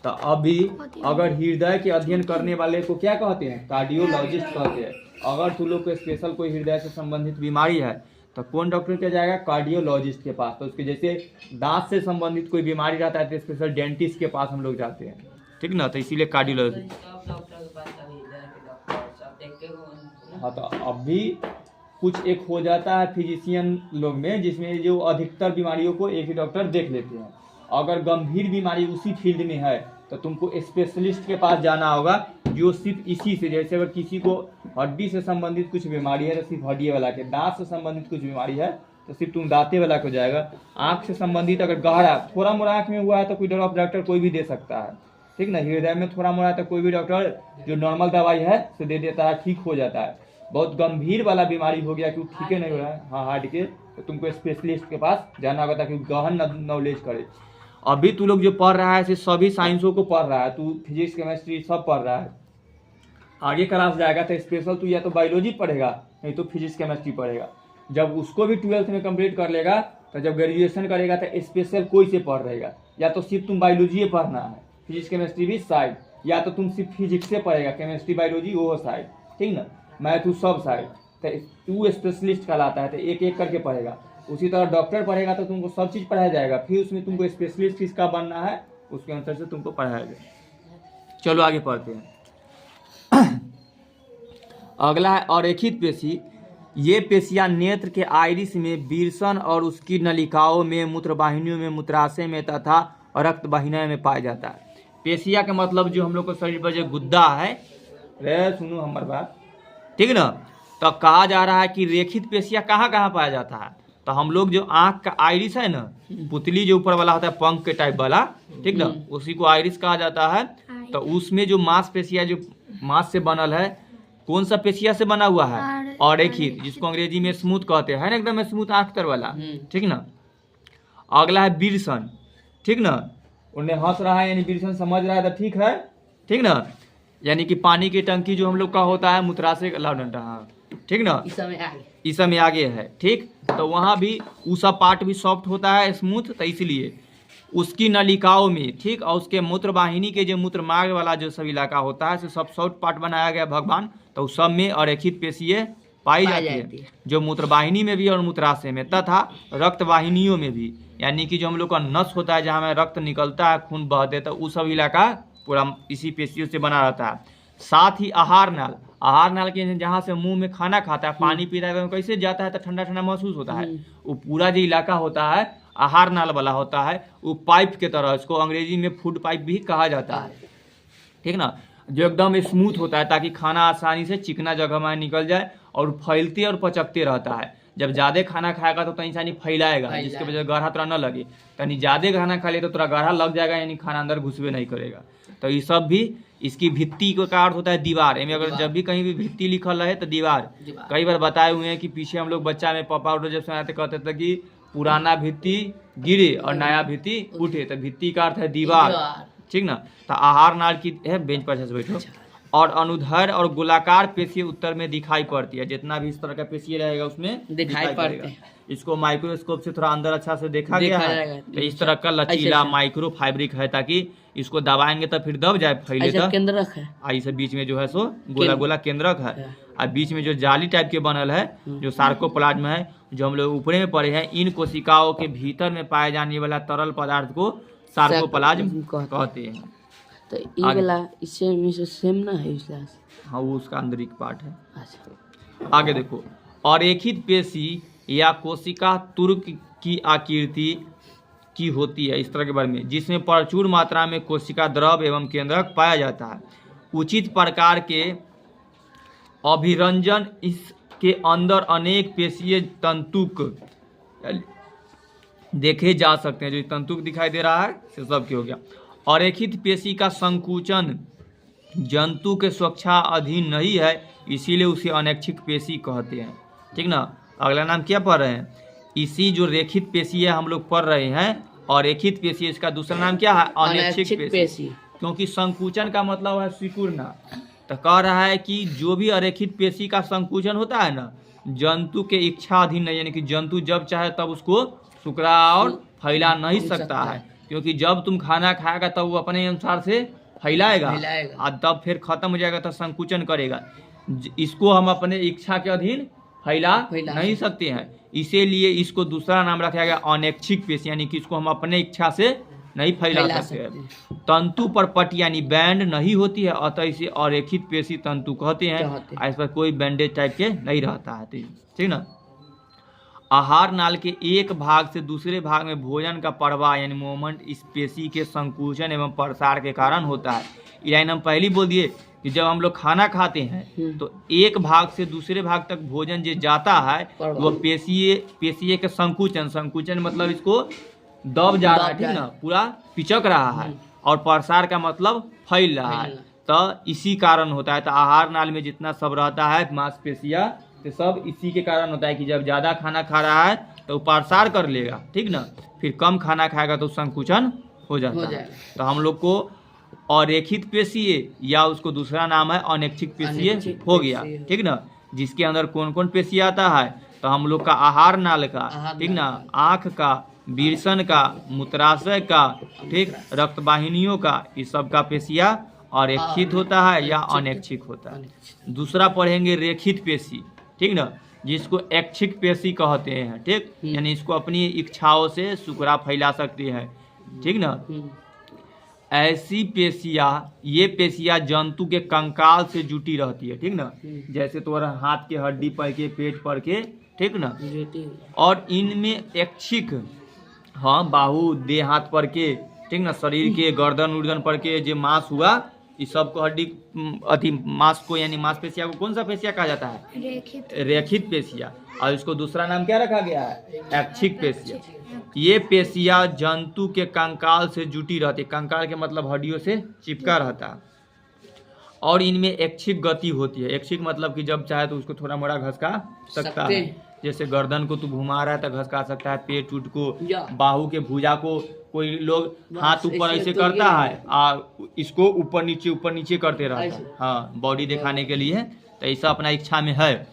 तो अभी अगर हृदय के अध्ययन करने वाले को क्या कहते हैं, कार्डियोलॉजिस्ट कहते हैं। अगर तू लोग को स्पेशल कोई हृदय से संबंधित बीमारी है तो कौन डॉक्टर के जाएगा, कार्डियोलॉजिस्ट के पास। तो उसके जैसे दांत से संबंधित कोई बीमारी रहता है तो स्पेशल डेंटिस्ट के पास हम लोग जाते हैं, ठीक ना। तो इसीलिए कार्डियोलॉजिस्ट। हाँ, तो अभी कुछ एक हो जाता है फिजिशियन लोग में, जिसमें जो अधिकतर बीमारियों को एक ही डॉक्टर देख लेते हैं। अगर गंभीर बीमारी उसी फील्ड में है तो तुमको स्पेशलिस्ट के पास जाना होगा, जो सिर्फ इसी से, जैसे अगर किसी को हड्डी से संबंधित कुछ बीमारी है तो सिर्फ हड्डी वाला के, दांत से संबंधित कुछ बीमारी है तो सिर्फ तुम दांते वाला को जाएगा। आँख से संबंधित अगर गहरा थोड़ा मोड़ा आँख में हुआ है तो कोई डॉक्टर कोई भी दे सकता है, ठीक ना। हृदय में थोड़ा मोड़ा है तो कोई भी डॉक्टर जो नॉर्मल दवाई है से दे देता है, ठीक हो जाता है। बहुत गंभीर वाला बीमारी हो गया कि वो ठीक नहीं हो रहा है, हाँ, हार्ट के, तो तुमको स्पेशलिस्ट के पास जाना होगा ताकि गहन नॉलेज करे। अभी तू लोग जो पढ़ रहा है सभी साइंसों को पढ़ रहा है, तू फिजिक्स केमिस्ट्री सब पढ़ रहा है। आगे क्लास जाएगा तो स्पेशल तू या तो बायोलॉजी पढ़ेगा नहीं तो फिजिक्स केमिस्ट्री पढ़ेगा। जब उसको भी 12th में कंप्लीट कर लेगा तो जब ग्रेजुएशन करेगा तो स्पेशल कोई से पढ़ रहेगा, या तो सिर्फ तुम बायोलॉजी पढ़ना है, फिजिक्स केमिस्ट्री भी साइड, या तो तुम सिर्फ फिजिक्स से पढ़ेगा, केमिस्ट्री बायोलॉजी वो साइड, ठीक ना, मैथ सब साइड। तो तू स्पेशलिस्ट कहलाता है, तो एक एक करके पढ़ेगा। उसी तरह डॉक्टर पढ़ेगा तो तुमको सब चीज़ पढ़ाया जाएगा, फिर उसमें तुमको स्पेशलिस्ट किसका बनना है उसके अनुसार से तुमको पढ़ाया जाएगा। चलो आगे पढ़ते हैं। अगला है अरेखित पेशी, ये पेशियां नेत्र के आइरिस में, विरसन और उसकी नलिकाओं में, मूत्रवाहिनियों में, मूत्राशय में तथा रक्त वाहिनियों में पाया जाता है। पेशिया का मतलब जो हम लोग को शरीर पर जो गुद्दा है, रे सुनो हमार बात, ठीक ना। तो कहा जा रहा है कि रेखित पेशिया कहाँ कहाँ पाया जाता है। तो हम लोग जो आँख का आइरिस है ना, पुतली जो ऊपर वाला होता है पंख के टाइप वाला, ठीक ना, उसी को आइरिस कहा जाता है। तो उसमें जो मांसपेशिया जो मांस से बनल है, कौन सा पेशिया से बना हुआ है, ऑरेखित, जिसको अंग्रेजी में स्मूथ कहते हैं ना, एकदम स्मूथ आँख तर वाला, ठीक ना। अगला है विरसन, ठीक ना, उन्हें हंस रहा है यानी विरसन समझ रहा है, तो ठीक है, ठीक ना। यानी कि पानी की टंकी जो हम लोग का होता है मूत्राशय का डंडा, हाँ ठीक ना, इस समय आगे है, ठीक। तो वहाँ भी ऊसा पार्ट भी सॉफ्ट होता है, स्मूथ, तो इसलिए उसकी नलिकाओं में, ठीक, और उसके मूत्रवाहिनी के जो मूत्र मार्ग वाला जो सब इलाका होता है, सब सॉफ्ट पार्ट बनाया गया भगवान। तो उस सब में अरेखित पेशियां पाई जाती है, जो मूत्रवाहिनी में भी और मूत्राशय में तथा रक्त वाहिनियों में भी। यानी कि जो हम लोग का नस होता है जहाँ में रक्त निकलता है, खून बहते हैं, तो वो सब इलाका पूरा इसी पेशियों से बना रहता है। साथ ही आहार नाल, आहार नाल के जहाँ से मुंह में खाना खाता है, पानी पीता है, तो कैसे जाता है तो ठंडा ठंडा महसूस होता है। वो पूरा जो इलाका होता है आहार नाल वाला होता है, वो पाइप के तरह, इसको अंग्रेजी में फूड पाइप भी कहा जाता है, ठीक ना, जो एकदम स्मूथ होता है ताकि खाना आसानी से चिकना जगह में निकल जाए और फैलते और पचकते रहता है। जब ज़्यादा खाना खाएगा तो इंसानी फैलाएगा, जिसके वजह से गाढ़ा थोड़ा न लगे। यानी ज़्यादा खाना खा ले तो थोड़ा गाढ़ा लग जाएगा, यानी खाना अंदर घुसबे नहीं करेगा। तो ये सब भी इसकी भित्ति का अर्थ होता है दीवार। इनमें अगर जब भी कहीं भी भित्ति लिखल रहे तो दीवार। कई बार बताए हुए हैं कि पीछे हम लोग बच्चा में पापा और जब सुनाते कहते थे कि पुराना भित्ति गिरे और नया भित्ति उठे, तो भित्ति का अर्थ है दीवार, ठीक ना। तो आहार नाल की है, बेंच पर से बैठो। और अनुदैर्ध्य और गोलाकार पेशी उत्तर में दिखाई पड़ती है। जितना भी इस तरह का पेशी रहेगा उसमें दिखाई पड़ेगा। इसको माइक्रोस्कोप से थोड़ा अंदर अच्छा से देखा गया है। तो इस तरह का लचीला माइक्रो फाइब्रिक है, ताकि इसको दबाएंगे तो फिर दब जाए, फैले तो केंद्रक है। ऐसे बीच में जो है सो गोला गोला केंद्रक है, और बीच में जो जाली टाइप के बनल है जो सार्कोप्लाज्म है, जो हम लोग ऊपरे में पढ़े हैं। इन कोशिकाओं के भीतर में पाए जाने वाला तरल पदार्थ को सार्कोप्लाज्म कहते हैं। तो ये वाला इससे सेम ना है इसलिए, हाँ वो उसका आंतरिक पार्ट है। अच्छा, आगे देखो, अरेखित पेशी या कोशिका तुर्क की आकृति की होती है, इस तरह के बारे में, जिसमें प्रचुर मात्रा में कोशिका द्रव एवं केंद्रक पाया जाता है। उचित प्रकार के अभिरंजन इसके अंदर अनेक पेशीय तंतुक देखे जा सकते हैं। जो तंतुक दिखाई दे रहा है से सब हो गया। अरेखित पेशी का संकुचन जंतु के स्वेच्छा अधीन नहीं है, इसीलिए उसे अनैच्छिक पेशी कहते हैं, ठीक ना। अगला नाम क्या पढ़ रहे हैं, इसी जो रेखित पेशी है हम लोग पढ़ रहे हैं, और रेखित पेशी, इसका दूसरा नाम क्या है, अनैच्छिक पेशी। क्योंकि संकुचन का मतलब है सिकुड़ना। तो कह रहा है कि जो भी अरेखित पेशी का संकुचन होता है ना, जंतु के इच्छा अधीन नहीं, यानी कि जंतु जब चाहे तब उसको सुकड़ा और फैला नहीं सकता है। क्योंकि जब तुम खाना खाएगा तब वो अपने अनुसार से फैलाएगा और तब फिर खत्म हो जाएगा तो संकुचन करेगा। इसको हम अपने इच्छा के अधीन फैला नहीं सकते हैं, इसीलिए इसको दूसरा नाम रखा गया अनैच्छिक पेशी, यानी कि इसको हम अपने इच्छा से नहीं फैला सकते हैं। तंतु पर पट्टी यानी बैंड नहीं होती है, अतः इसे अरेखित पेशी तंतु कहते हैं। इस पर कोई बैंडेज टाइप के नहीं रहता है, ठीक ना। आहार नाल के एक भाग से दूसरे भाग में भोजन का प्रवाह यानी मूवमेंट इस पेशी के संकुचन एवं प्रसार के कारण होता है। ये लाइन हम पहले बोल दिए कि जब हम लोग खाना खाते हैं तो एक भाग से दूसरे भाग तक भोजन जो जाता है वो पेशीय के संकुचन मतलब इसको दब जा रहा है, ठीक ना, पूरा पिचक रहा है, और प्रसार का मतलब फैल रहा है। तो इसी कारण होता है। तो आहार नाल में जितना सब रहता है मांसपेशियां, तो सब इसी के कारण होता है कि जब ज़्यादा खाना खा रहा है तो प्रसार कर लेगा, ठीक ना, फिर कम खाना खाएगा तो संकुचन हो जाता है। तो हम लोग को अरेखित पेशीय या उसको दूसरा नाम है अनैच्छिक पेशीय हो गया, ठीक ना, जिसके अंदर कौन कौन पेशी आता है। तो हम लोग का आहार नाल का, ठीक ना, आँख का, विरसन का, मूत्राशय का, ठीक, रक्त वाहिनियों का, इस सब का पेशिया अरेखित होता है या अनैच्छिक होता है। दूसरा पढ़ेंगे रेखित पेशी, ठीक ना, जिसको ऐच्छिक पेशी कहते हैं, ठीक, यानी इसको अपनी इच्छाओं से सुकड़ा फैला सकती है, ठीक ना। ऐसी पेशियां, ये पेशियां जंतु के कंकाल से जुटी रहती है, ठीक ना, जैसे तुम्हारा हाथ के हड्डी पर के, पेट पर के, ठीक ना, और इनमें ऐच्छिक, हाँ, बाहु, देह हाथ पर के, ठीक ना, शरीर के गर्दन उर्दन पर के जो मांस हुआ, इस सब को हड्डी अति मांस को यानी मांसपेशिया को कौन सा पेशिया कहा जाता है? रेखित पेशिया। और इसको दूसरा नाम क्या रखा गया है? ऐच्छिक पेशिया। ये पेशिया जंतु के कंकाल से जुटी रहती है, कंकाल के मतलब हड्डियों से चिपका रहता है, और इनमें ऐच्छिक गति होती है। ऐच्छिक मतलब कि जब चाहे तो उसको थोड़ा मोड़ा घसका सकता है, जैसे गर्दन को तू घुमा रहा है तो घसका सकता है, पेट उट को, बाहु के भुजा को, कोई लोग हाथ ऊपर ऐसे करता है और इसको ऊपर नीचे करते रहता है, हाँ, बॉडी दिखाने के लिए, तो ऐसा अपना इच्छा में है,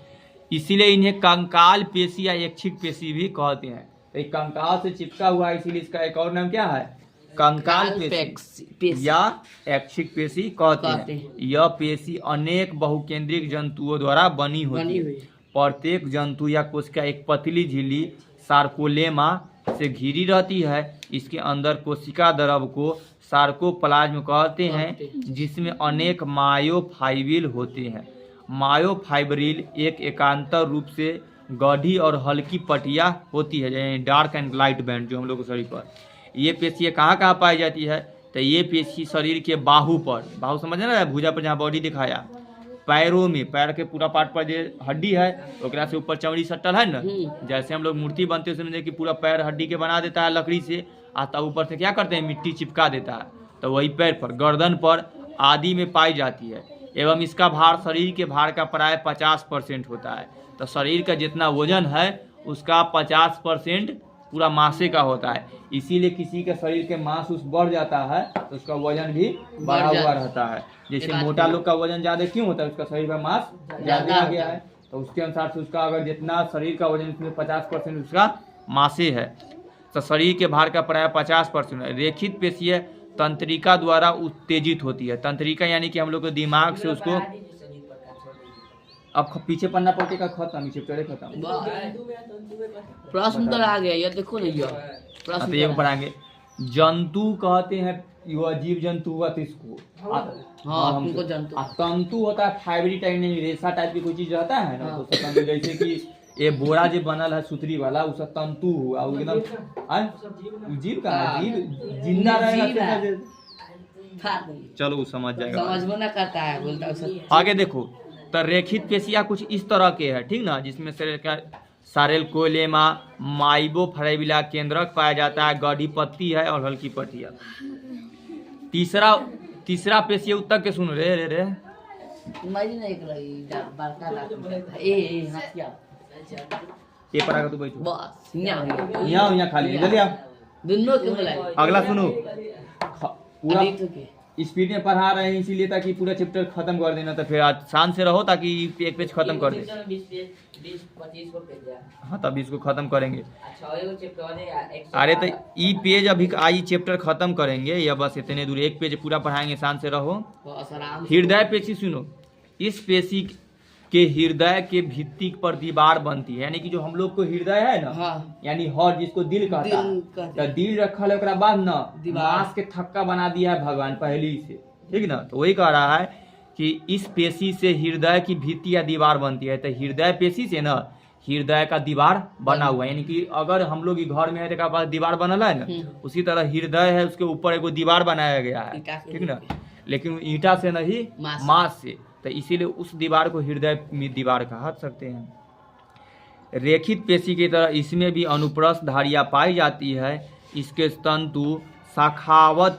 इसीलिए इन्हें कंकाल पेशी या ऐच्छिक पेशी भी कहते हैं। तो कंकाल से चिपका हुआ है, इसीलिए इसका एक और नाम क्या है? कंकाल पेशी या ऐच्छिक पेशी कहते हैं। यह पेशी अनेक बहुकेंद्रिक जंतुओं द्वारा बनी होती है। प्रत्येक जंतु या कोशिका एक पतली झिल्ली सार्कोलेमा से घिरी रहती है। इसके अंदर कोशिका द्रव को सार्कोप्लाज्म कहते हैं, जिसमें अनेक मायोफाइब्रिल होते हैं। मायोफाइब्रिल एक एकांतर रूप से गढ़ी और हल्की पटिया होती है, यानी डार्क एंड लाइट बैंड, जो हम लोग को शरीर पर। ये पेशी कहाँ कहाँ पाई जाती है? तो ये पेशी शरीर के बाहु पर, बाहु समझ ना, भुजा पर जहाँ बॉडी दिखाया, पैरों में, पैर के पूरा पार्ट पर जो हड्डी है ओकरा से ऊपर चमड़ी सटल है ना, जैसे हम लोग मूर्ति बनते हैं समझे कि पूरा पैर हड्डी के बना देता है लकड़ी से, आता ऊपर से क्या करते हैं, मिट्टी चिपका देता है, तो वही पैर पर, गर्दन पर आदि में पाई जाती है। एवं इसका भार शरीर के भार का प्राय 50% होता है। तो शरीर का जितना वजन है उसका 50% पूरा मासे का होता है। इसीलिए किसी के शरीर के मांस उस बढ़ जाता है तो उसका वजन भी बढ़ा हुआ रहता है। जैसे मोटा लोग का वजन ज्यादा क्यों होता है? उसका शरीर का मांस ज्यादा आ गया है, तो उसके अनुसार से उसका अगर जितना शरीर का वजन उसमें 50% उसका मासे है, तो शरीर के भार का प्राय 50% है। रेखित पेशीय तंत्रिका द्वारा उत्तेजित होती है। तंत्रिका यानी कि हम लोग को दिमाग से उसको, अब पीछे पन्ना पढ़ने का खत्म, चैप्टर खत्म, प्रश्न तो आ गया, ये देखो ना, ये प्रश्न एक पढ़ाएंगे। जंतु कहते हैं, युवा जीव जंतु हुआ तो इसको, हाँ, तुमको जंतु। तंतु होता है फाइबरी टाइप में, रेशा टाइप की कोई चीज रहता है ना, तो तंतु, जैसे कि ये बोरा जो बनल है सुतरी वाला, उसका तंतु हुआ, एकदम जीव का, जीव जिंदा रहेगा। चलो वो समझ जाएगा, समझ ना करता है, बोलता है। आगे देखो, तो रेखित पेशियां कुछ इस तरह के है, ठीक ना, जिसमें से सारेलकोलेमा माइबोफाइब्रिला केंद्रक पाया जाता है, गढ़ी पत्ती है और हल्की पटिया। तीसरा पेशी उत्तर के सुन रे रे रे ये पर आगे तू बैठो, बस यहाँ यहाँ खाली जल्दी आओ। दोनों क्यों बुलाए? अगला सुनो, पूरा स्पीड में पढ़ा रहे हैं इसीलिए ताकि पूरा चैप्टर खत्म कर देना, तो फिर आज शांत से रहो ताकि एक पेज खत्म कर दे। हाँ, तब इसको खत्म करेंगे। अरे तो ये पेज अभी आई चैप्टर खत्म करेंगे, या बस इतने दूर एक पेज पूरा पढ़ाएंगे, शांत से रहो। हृदय पेशी सुनो, इस पेशी के हृदय के भित्ति पर दीवार बनती है, यानी कि जो हम लोग को हृदय है ना, हाँ। यानी हर जिसको दिल कहता है, तो दिल रखल है, ओकरा बाद ना मांस के थक्का बना दिया है भगवान पहले ही से, ठीक ना। तो वही कह रहा है कि इस पेशी से हृदय की भित्ति या दीवार बनती है। तो हृदय पेशी से ना हृदय का दीवार बना हुआ है, यानी कि अगर हम लोग घर में है तो पास दीवार बनल है ना, उसी तरह हृदय है, उसके ऊपर एगो दीवार बनाया गया है, ठीक ना, लेकिन ईंटा से नहीं, मांस से, तो इसीलिए उस दीवार को हृदय में दीवार कहा सकते हैं। रेखित पेशी की तरह इसमें भी अनुप्रस्थ धारियां पाई जाती है। इसके तंतु शाखावत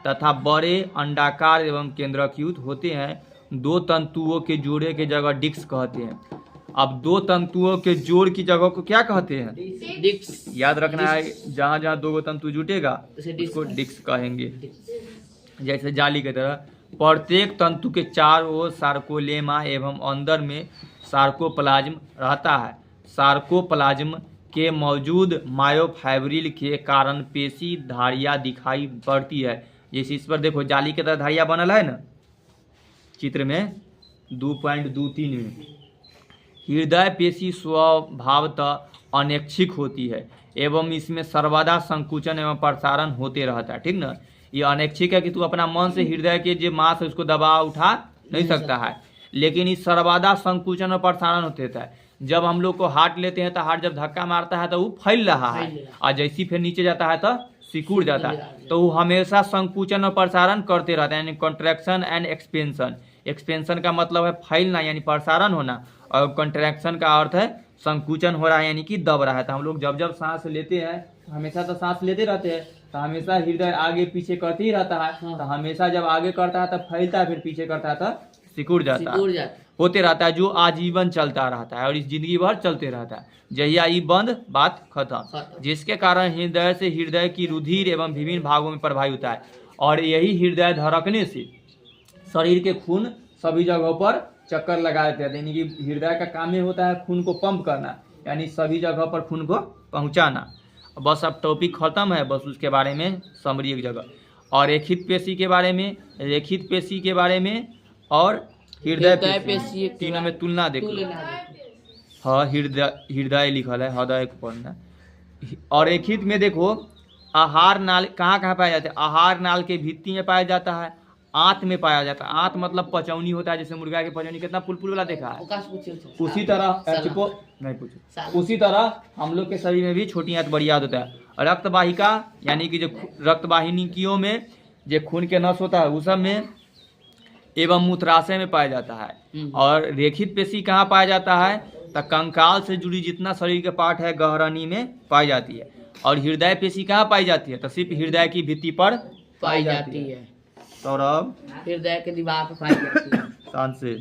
तथा बड़े अंडाकार एवं केंद्रकयुक्त होते हैं। दो तंतुओं के जोड़े के जगह डिस्क कहते हैं। अब दो तंतुओं के जोड़ की जगह को क्या कहते हैं? डिस्क। याद रखना है, जहाँ जहाँ दो तंतु जुटेगा उसको डिस्क कहेंगे। जैसे जाली की तरह प्रत्येक तंतु के चारों ओर सार्कोलेमा एवं अंदर में सार्कोप्लाज्म रहता है। सार्कोप्लाज्म के मौजूद मायोफाइब्रिल के कारण पेशी धारियां दिखाई पड़ती है। जैसे इस पर देखो, जाली की तरह धारियां बनल है ना, चित्र में 2.23 में। हृदय पेशी स्वभावतः अनैच्छिक होती है एवं इसमें सर्वदा संकुचन एवं प्रसारण होते रहता है, ठीक ना। ये अनैच्छिक है कि तू अपना मन से हृदय के जो मांस है उसको दबा उठा नहीं सकता है। लेकिन इस सर्वदा संकुचन और प्रसारण होते है। जब हम लोग को हार्ट लेते हैं तो हार्ट जब धक्का मारता है तो वो फैल रहा है, और जैसी फिर नीचे जाता है तो सिकुड़ जाता है। तो वो हमेशा संकुचन और प्रसारण करते रहता है, यानी कॉन्ट्रैक्शन एंड एक्सपेंशन। एक्सपेंशन का मतलब है फैलना यानी प्रसारण होना, और कॉन्ट्रैक्शन का अर्थ है संकुचन हो रहा है यानी कि दब रहा है। तो हम लोग जब जब सांस लेते हैं हमेशा तो सांस लेते रहते हैं, तो हमेशा हृदय आगे पीछे करते ही रहता है। तो हमेशा जब आगे करता है तब फैलता है, फिर पीछे करता है तो सिकुड़ जाता है, होते रहता है, जो आजीवन चलता रहता है और इस जिंदगी भर चलते रहता है। जहिया ई बंद बात खत्म, जिसके कारण हृदय से हृदय की रुधिर एवं विभिन्न भागों में प्रवाहित होता है। और यही हृदय धड़कने से शरीर के खून सभी जगहों पर चक्कर लगा देते हैं। यानी कि हृदय का काम ये होता है खून को पंप करना, यानी सभी जगह पर खून को पहुंचाना। बस अब टॉपिक खत्म है, बस उसके बारे में समरी एक जगह। और रेखित पेशी के बारे में, रेखित पेशी के बारे में और हृदय पेशी, तीनों में तुलना देखो। हाँ, हृदय लिखल है, हृदय को पढ़ना। और रेखित में देखो आहार नाल कहाँ कहाँ पाया जाता है। आहार नाल के भित्ति में पाया जाता है, आंत में पाया जाता है। आंत मतलब पचौनी होता है, जैसे मुर्गा के पचौनी कितना पुल वाला देखा है। उसी तरह नहीं पूछो, उसी तरह हम लोग के शरीर में भी छोटी आंत बड़ी आंत होता है। रक्त वाहिका यानी कि जो रक्त वाहिनियों में जो खून के नस होता है उस सब में एवं मूत्राशय में पाया जाता है। और रेखित पेशी कहाँ पाया जाता है, तो कंकाल से जुड़ी जितना शरीर के पार्ट है गहरानी में पाई जाती है। और हृदय पेशी कहाँ पाई जाती है, तो सिर्फ हृदय की भित्ति पर पाई जाती है। सौरभ, हृदय के दीवार पर पाई जाती है। शांत से।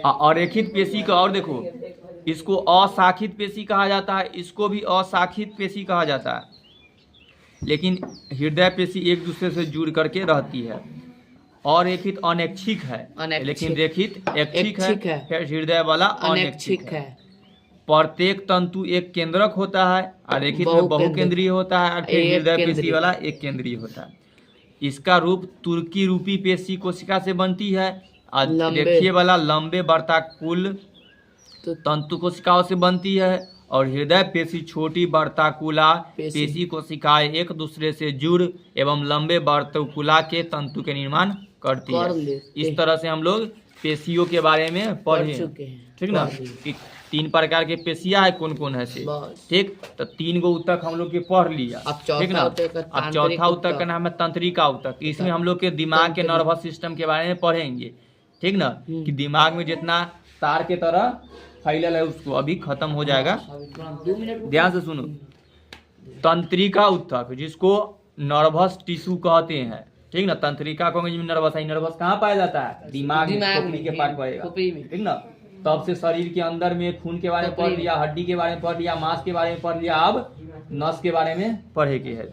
और रेखित पेशी का और देखो, इसको अशाखित पेशी कहा जाता है, इसको भी अशाखित पेशी कहा जाता है। लेकिन हृदय पेशी एक दूसरे से जुड़ करके रहती है। और रेखित अनैच्छिक है, लेकिन रेखित ऐच्छिक है, फिर हृदय वाला अनैच्छिक है। प्रत्येक तंतु एक केंद्रक होता है, और रेखित में बहुकेंद्रीय होता है, और फिर हृदय पेशी वाला एक केंद्रीय होता है। इसका रूप तुर्की रूपी पेशी कोशिका से बनती है, और रेखीय वाला लंबे वर्ताकुल तंतु कोशिकाओं से बनती है। और हृदय पेशी छोटी वर्ताकुला पेशी कोशिकाएं एक दूसरे से जुड़ एवं लंबे वर्ताकुला के तंतु के निर्माण करती है। इस तरह से हम लोग पेशियों के बारे में पढ़े, ठीक ना, कि 3 प्रकार के पेशियां है, कौन कौन है से, ठीक। तो 3 गो ऊतक हम लोग के पढ़ लिया, ठीक ना। अब चौथा ऊतक का नाम है तंत्रिका ऊतक। इसमें हम लोग के दिमाग के नर्वस सिस्टम के बारे में पढ़ेंगे, ठीक ना, कि दिमाग में जितना तार के तरह फैलल है उसको अभी खत्म हो जाएगा। ध्यान से सुनो, तंत्रिका ऊतक जिसको नर्वस टिश्यू कहते हैं, ठीक ना। तंत्रिका को नर्वस है, नर्वस कहाँ पाया जाता है, दिमाग में, खोपड़ी के पार्ट पड़ेगा, ठीक ना। तब से शरीर के अंदर में खून के बारे में पढ़ लिया, हड्डी के बारे में पढ़ लिया, मांस के बारे में पढ़ लिया, अब नस के बारे में पढ़े के है,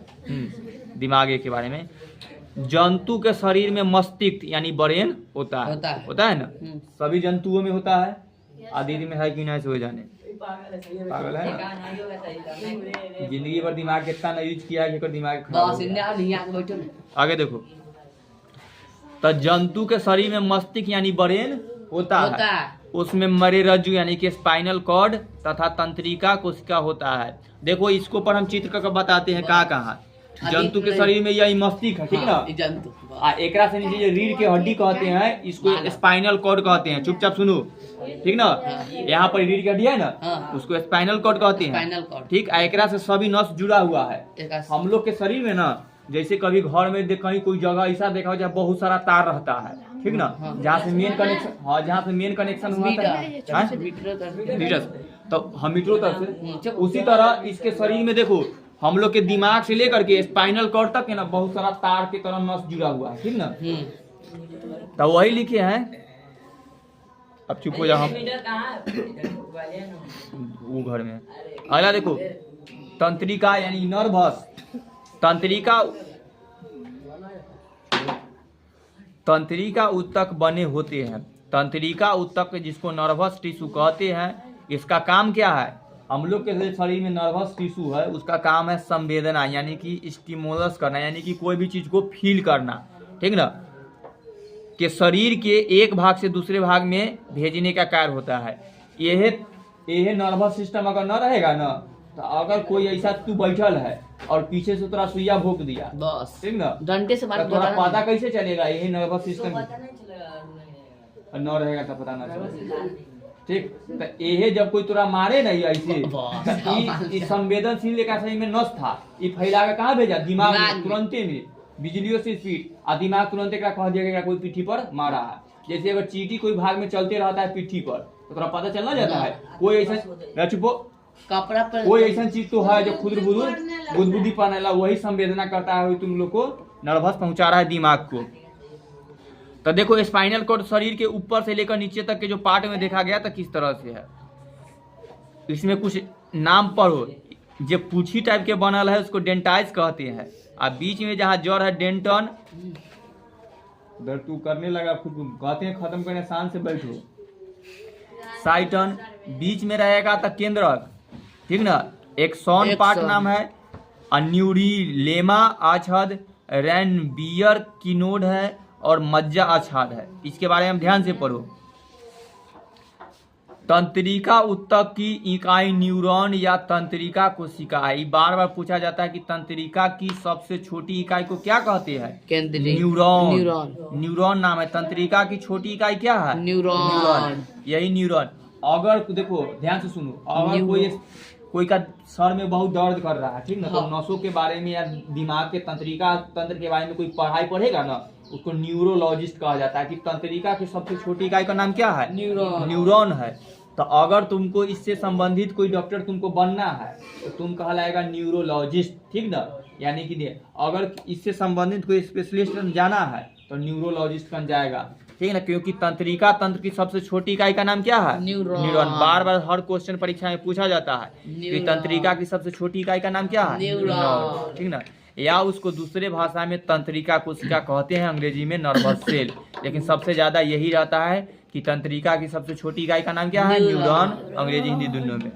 दिमाग के बारे में। जंतु के शरीर में मस्तिष्क यानी ब्रेन होता है ना, सभी जंतुओं में होता है। आदि में है कि नहीं से हो जाने पागल है ना, जिंदगी भर दिमाग कितना न यूज किया है, दिमाग खराब। आगे देखो, तो जंतु के शरीर में मस्तिष्क यानी ब्रेन होता है, उसमें मरे रज्जु यानी कि स्पाइनल कॉर्ड तथा तंत्रिका कोशिका होता है। देखो इसको पर हम चित्र कर बताते हैं कहाँ जंतु के शरीर में यही मस्तिष्क है, ठीक ना। एकरा से नीचे रीढ़ के हड्डी कहते हैं, इसको स्पाइनल कॉर्ड कहते हैं। चुपचाप सुनो, ठीक ना। यहाँ पर रीढ़ की हड्डी है ना, उसको स्पाइनल कॉर्ड कहते हैं, ठीक। एकरा से सभी नस जुड़ा हुआ है। हम लोग के शरीर में ना, जैसे कभी घर में कहीं कोई जगह ऐसा देखा हो जहाँ बहुत सारा तार रहता है, ठीक ना, जहाँ से मेन कनेक्शन, हाँ जहाँ से मेन कनेक्शन हुआ था, तो हम मीटरों तरफ से। उसी तरह इसके शरीर में देखो, हम लोग के दिमाग से लेकर के स्पाइनल कॉर्ड तक है ना, बहुत सारा तार की तरह नस जुड़ा हुआ है, ठीक ना। तो वही लिखे हैं। अब चुप हो जाओ, वो घर में। अगला देखो, तंत्रिका यानी नर्वस। तंत्रिका ऊतक बने होते हैं। तंत्रिका ऊतक जिसको नर्वस टिश्यू कहते हैं, इसका काम क्या है, हम लोग के शरीर में नर्वस टिश्यू है, उसका काम है संवेदना यानी कि स्टिमुलस करना, यानी कि कोई भी चीज को फील करना, ठीक ना, कि शरीर के एक भाग से दूसरे भाग में भेजने का कार्य होता है। यह नर्वस सिस्टम अगर न रहेगा ना, तो अगर कोई ऐसा तू बैठल है और पीछे से तोरा सुइया भोंक दिया, बस ठीक ना, डंडे से तो मार तोरा बताना पता कैसे चलेगा यही नर्वस सिस्टम न रहेगा तो पता ना चलेगा। ठीक, तो यही जब कोई तोरा मारे नहीं ऐसे, ई संवेदनशील एक सही में नस था, ये फैला के कहाँ भेजा दिमाग में, तुरंते में बिजलियों से स्पीड, और दिमाग तुरंत एक कह दिया कोई पीठी पर मारा है। जैसे अगर चींटी कोई भाग में चलते रहता है पीठी पर, तो तोरा पता चलना जाता है कोई ऐसा चुपो कपड़ा पर कोई ऐसा चीज तो है जो खुद बुद्धि पानेला, वही संवेदना करता है, वही तुम लोग को नर्वस पहुंचा रहा है दिमाग को। तो देखो स्पाइनल कॉर्ड शरीर के ऊपर से लेकर नीचे तक के जो पार्ट में देखा गया तो किस तरह से है। इसमें कुछ नाम पढ़ो। जो पूछी टाइप के बनल है उसको डेंटाइस कहते हैं, और बीच में जहाँ जड़ है डेंटन, उधर तू करने लगा खुद कहते हैं खत्म करने, शान से बैठो। साइटन बीच में रहेगा तो केंद्रक, ठीक ना। एक्सॉन पार्ट नाम है, न्यूरिलेमा आच्छाद, रैनबियर किनोड है, और मज्जा आच्छाद है। इसके बारे में ध्यान से पढ़ो। तंत्रिका ऊतक की इकाई न्यूरॉन या तंत्रिका कोशिका है। बार बार पूछा जाता है कि तंत्रिका की सबसे छोटी इकाई को क्या कहते हैं? न्यूरॉन। न्यूरॉन नाम है। तंत्रिका की छोटी इकाई क्या है? न्यूरॉन। यही न्यूरॉन। अगर देखो ध्यान से सुनो, अगर कोई का सर में बहुत दर्द कर रहा है, ठीक ना, तो नसों के बारे में या दिमाग के तंत्रिका तंत्र के बारे में कोई पढ़ाई पढ़ेगा ना, उसको न्यूरोलॉजिस्ट कहा जाता है। कि तंत्रिका की सबसे छोटी इकाई का नाम क्या है? न्यूरॉन है। तो अगर तुमको इससे संबंधित कोई डॉक्टर तुमको बनना है तो तुम कहलाएगा न्यूरोलॉजिस्ट, ठीक ना। यानी कि अगर इससे संबंधित कोई स्पेशलिस्ट जाना है तो न्यूरोलॉजिस्ट बन जाएगा, ठीक ना। क्योंकि तंत्रिका तंत्र की सबसे छोटी इकाई का नाम क्या है? न्यूरॉन। बार बार हर क्वेश्चन परीक्षा में पूछा जाता है कि तंत्रिका की सबसे छोटी इकाई का नाम क्या है? न्यूरॉन, ठीक ना। या उसको दूसरे भाषा में तंत्रिका कोशिका कहते हैं, अंग्रेजी में नर्वस सेल। लेकिन सबसे ज्यादा यही रहता है कि तंत्रिका की सबसे छोटी इकाई का नाम क्या है? न्यूरॉन। अंग्रेजी हिंदी दोनों में।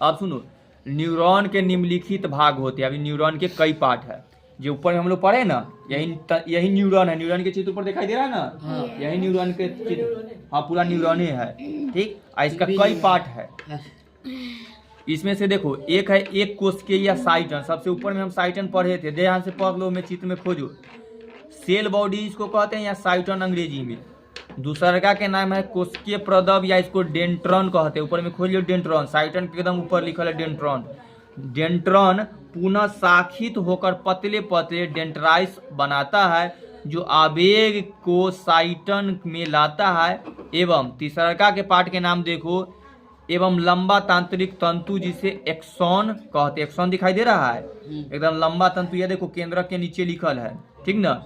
अब सुनो, न्यूरॉन के निम्नलिखित भाग होते हैं। अभी न्यूरॉन के कई पार्ट है, जो ऊपर में हम लोग पढ़े ना, यही न्यूरॉन है। न्यूरॉन के चित्र ऊपर दिखाई दे रहा है ना, यही न्यूरॉन के चित्र, हाँ पूरा न्यूरॉन है, ठीक। इसका कई पार्ट है। इसमें से देखो, एक है एक कोशिकीय या साइटन। सबसे ऊपर में हम साइटन पढ़े थे, ध्यान से पढ़ लो, में चित्र में खोजो। सेल बॉडी इसको कहते हैं, या साइटन अंग्रेजी में। दूसरा के नाम है कोशिकीय प्रदब, या इसको डेंट्रॉन कहते हैं। ऊपर में खोज लो डेंट्रॉन, साइटन के एकदम ऊपर लिखल है डेंट्रॉन। डेंट्रॉन पुनः शाखित होकर पतले पतले डेंड्राइट्स बनाता है, जो आवेग को साइटन में लाता है। एवं तीसरा के पार्ट के नाम देखो, एवं लंबा तांत्रिक तंतु जिसे एक्सॉन कहते हैं। एक्सॉन दिखाई दे रहा है, एकदम लंबा तंतु, ये देखो केंद्रक के नीचे लिखल है, ठीक ना।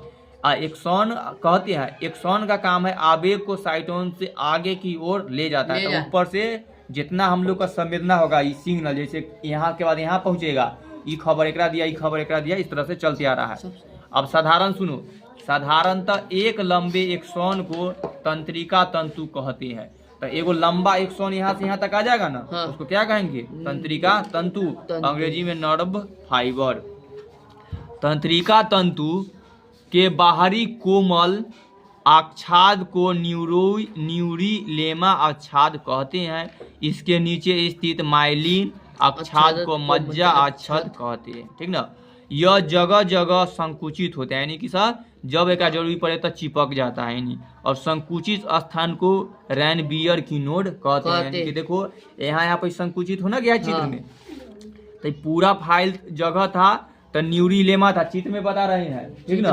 एक्सॉन कहते हैं। एक्सॉन का काम है आवेग को साइटोन से आगे की ओर ले जाता है। तो ऊपर से जितना हम लोग का संवेदना होगा, ये सिग्नल जैसे यहाँ के बाद यहाँ पहुंचेगा, ये खबर एकरा दिया, ये खबर एकरा दिया, इस तरह से चलते आ रहा है। अब साधारण सुनो, साधारणतः एक लंबे एक्सॉन को तंत्रिका तंतु कहते हैं। तो एगो लंबा एक्सॉन यहाँ से यहाँ तक आ जाएगा ना, उसको क्या कहेंगे? तंत्रिका तंतु, अंग्रेजी में नर्व फाइबर। तंत्रिका तंतु के बाहरी कोमल आच्छाद को न्यूरिलेमा आच्छाद कहते हैं। इसके नीचे स्थित माइलिन आच्छाद को मज्जा आच्छाद कहते हैं, ठीक ना। यह जगह जगह संकुचित होता है, यानी कि सर जब एक जरूरी पड़े तो चिपक जाता है यानी। और संकुचित स्थान को रैनबियर किनोड कहते हैं। यानी कि देखो यहाँ पे संकुचित होना गया चित्र में, तो पूरा फाइल जगह था तो न्यूरिलेमा था, चित्र में बता रहे हैं, ठीक ना।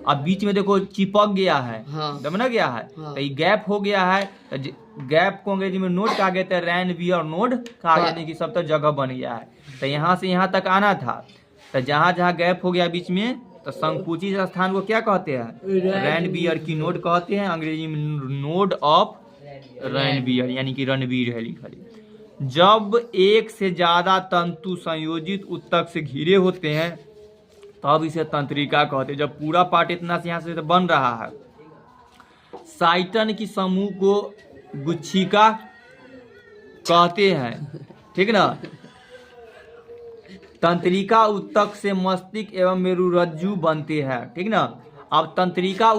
अब बीच में देखो चिपक गया है, दबना गया है, तो ये गैप हो गया है। तो गैप को अंग्रेजी में नोड कहा गया था, रैनबियर नोड कहा गया, यानी कि सब तक जगह बन गया है। तो यहाँ से यहाँ तक आना था, तो जहाँ जहाँ गैप हो गया बीच में, तो संकुचित स्थान को क्या कहते हैं? रैनबियर की नोड कहते हैं, अंग्रेजी में नोड ऑफ रैनबियर, यानी कि रणवीर है लिखा। जब एक से ज्यादा तंतु संयोजित ऊतक से घिरे होते हैं तब इसे तंत्रिका कहते हैं। जब पूरा पार्ट इतना से यहाँ से बन रहा है, साइटन की समूह को गुच्छिका कहते हैं, ठीक ना। तंत्रिका ऊतक से मस्तिष्क एवं मेरुरज्जु बनते हैं, ठीक ना। अब तंत्रिका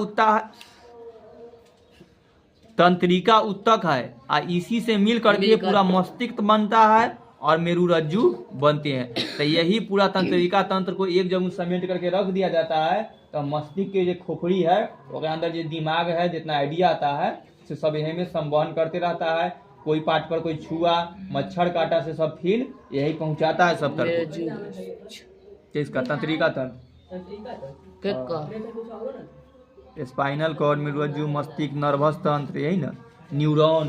ऊतक है, इसी से मिल करके पूरा मस्तिष्क बनता है और मेरुरज्जु बनते हैं। तो यही पूरा तंत्रिका तंत्र को एक जगह समेट करके रख दिया जाता है। तो मस्तिष्क के जो खोपड़ी है उसके अंदर जो दिमाग है, जितना आइडिया आता है से सब यही में संवहन करते रहता है। कोई पार्ट पर कोई छुआ, मच्छर काटा से सब फील यही पहुंचाता है सब तरफ। इसका तंत्रिका तंत्र, स्पाइनल कॉर्ड, मेरुरज्जु, मस्तिष्क, नर्वस तंत्र, यही ना, न्यूरॉन,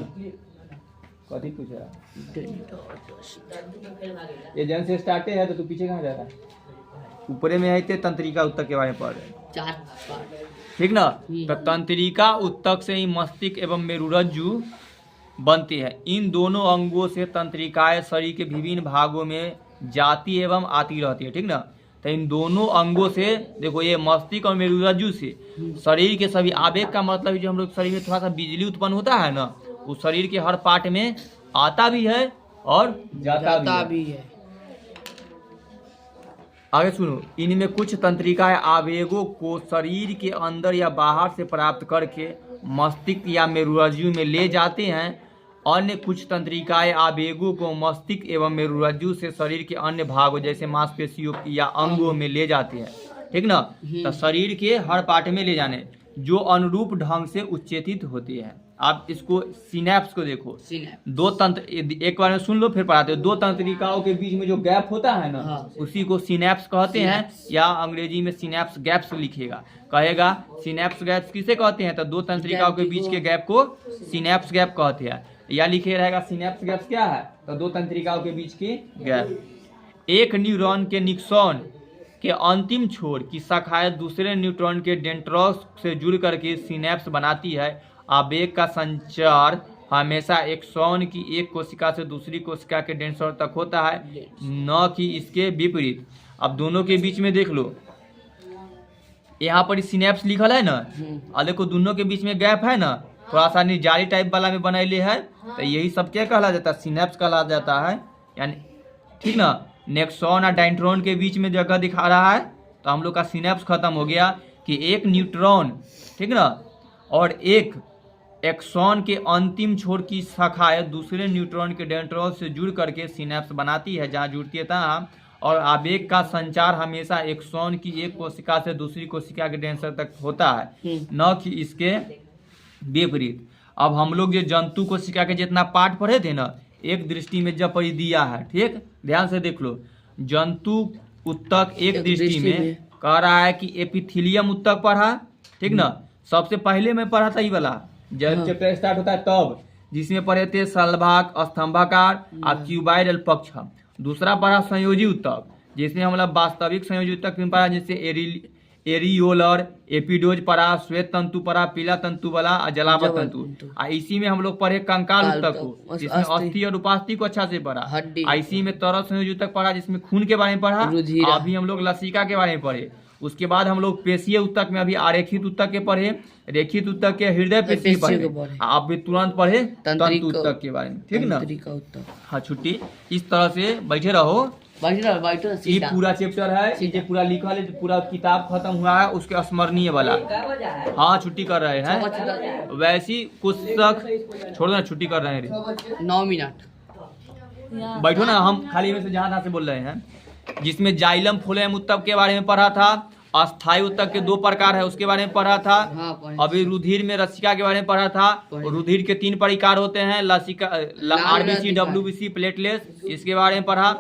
कथी पूछा ये जन से स्टार्टे है। तो तू पीछे कहाँ जाता है? ऊपरे में है तंत्रिका उत्तक के बारे में पढ़ रहे, ठीक ना। तो तंत्रिका उत्तक से ही मस्तिष्क एवं मेरुरज्जु बनती है। इन दोनों अंगों से तंत्रिकाएं शरीर के विभिन्न भागों में जाती एवं आती रहती है, ठीक ना। तो इन दोनों अंगों से देखो, ये मस्तिष्क और मेरुरज्जु से शरीर के सभी आवेग का मतलब जो हम लोग शरीर में थोड़ा सा बिजली उत्पन्न होता है ना, उस शरीर के हर पार्ट में आता भी है और जाता भी है। आगे सुनो, इनमें कुछ तंत्रिकाएं आवेगों को शरीर के अंदर या बाहर से प्राप्त करके मस्तिष्क या मेरुरज्जु में ले जाते हैं। अन्य कुछ तंत्रिकाएं आवेगों को मस्तिष्क एवं मेरुरज्जु से शरीर के अन्य भागों जैसे मांसपेशियों या अंगों में ले जाते हैं, ठीक ना। तो शरीर के हर पार्ट में ले जाने जो अनुरूप ढंग से उच्चेतित होती है। आप इसको सिनेप्स को देखो, दो तंत्र, एक बार में सुन लो फिर पढ़ाते हो। दो तंत्रिकाओं के बीच में जो गैप होता है ना, उसी को सिनेप्स कहते हैं, या अंग्रेजी में सिनेप्स गैप्स लिखेगा, कहेगा सिनेप्स गैप्स किसे कहते हैं। तो दो तंत्रिकाओं के बीच के गैप को सिनेप्स गैप कहते हैं, या लिखे रहेगा सिनेप्स गैप्स क्या है। तो दो तंत्रिकाओं के बीच के गैप। एक न्यूरॉन के निक्सॉन के अंतिम छोर की शाखाएं दूसरे न्यूट्रॉन के डेंड्रॉस से जुड़ करके सिनेप्स बनाती है। आवेग का संचार हमेशा एक्सॉन की एक कोशिका से दूसरी कोशिका के डेंड्रॉन तक होता है, न कि इसके विपरीत। अब दोनों के बीच में देख लो, यहाँ पर सिनेप्स लिखल है ना, और देखो दोनों के बीच में गैप है ना, थोड़ा सा जाली टाइप वाला में बनाइले है। तो यही सब क्या कहला जाता है? सिनेप्स कहला जाता है, यानी ठीक ना। नेक्सॉन और डेंड्रॉन के बीच में जगह दिखा रहा है, तो हम लोग का सिनेप्स खत्म हो गया कि एक न्यूट्रॉन, ठीक ना, और एक एक्सॉन के अंतिम छोर की शाखाएं दूसरे न्यूट्रॉन के डेंड्रॉन से जुड़ करके सिनेप्स बनाती है, जहाँ जुड़ती है तहाँ। और आवेग का संचार हमेशा एक्सॉन की एक कोशिका से दूसरी कोशिका के डेंड्रॉन तक होता है, न कि इसके विपरीत। अब हम लोग जो जंतु कोशिका के जितना पार्ट पढ़े थे ना, एक दृष्टि में जब पढ़ी दिया है, ठीक, ध्यान से देख लो। जंतु उत्तक एक दृष्टि में कह रहा है कि एपिथेलियम उत्तक पढ़ा, ठीक ना। सबसे पहले मैं पढ़ा था ये वाला, जब चैप्टर स्टार्ट होता है तब, जिसमें पढ़े थे सलभाग, स्तंभाकार और क्यूबाइडल पक्ष। दूसरा पढ़ा संयोजी उत्तक, जिसमें हम लोग वास्तविक संयोजी उत्तक में पढ़ा, जैसे एरियोलर, एपिडोज पढ़ा, श्वेत तंतु पढ़ा, पीला तंतु वाला और जलावत तंतु। इसी में हम लोग पढ़े कंकाल उत्तक को, जिसमें अस्थि और उपास्थि को अच्छा से पढ़ा। इसी में तरल संयोजी उत्तक पढ़ा, जिसमें खून के बारे में पढ़ा। अभी हम लोग लसिका के बारे में पढ़े। उसके बाद हम लोग पेशीय उत्तक में अभी आरेखित उत्तक के पढ़े, रेखित उत्तक के हृदय पेशी पढ़े। आप भी तुरंत पढ़े तंतु उत्तक के बारे में, ठीक ना। हाँ, छुट्टी। इस तरह से बैठे रहो। ये पूरा चैप्टर है, ये पूरा लिखा है, पूरा किताब खत्म हुआ है, उसके स्मरणीय वाला। हाँ, छुट्टी कर रहे हैं, वैसी पुस्तक छोड़ो ना, छुट्टी कर रहे हैं। 9 मिनट बैठो ना, हम खाली में से जहाँ से बोल रहे हैं। जिसमें जाइलम फ्लोएम उत्तक के बारे में पढ़ा था, अस्थायी उत्तक के 2 प्रकार है उसके बारे में पढ़ा था। अभी रुधिर में लसिका के बारे में पढ़ा था। रुधिर के 3 प्रकार होते हैं, लसिका, आरबीसी, डब्ल्यूबीसी, प्लेटलेट्स, इसके बारे में पढ़ा।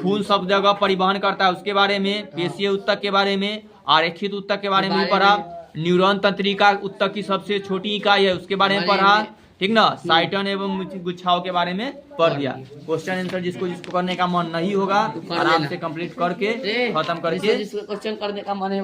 खून सब जगह परिवहन करता है उसके बारे में, पेशीय उत्तक के बारे में, आरेखित उत्तक के बारे में भी पढ़ा। न्यूरॉन तंत्रिका उत्तक की सबसे छोटी इकाई है उसके बारे में पढ़ा, ठीक ना। साइटन एवं गुच्छाओं के बारे में पढ़ दिया। क्वेश्चन आंसर जिसको करने का मन नहीं होगा, आराम से कंप्लीट करके खत्म करके जिसको क्वेश्चन करने का मन है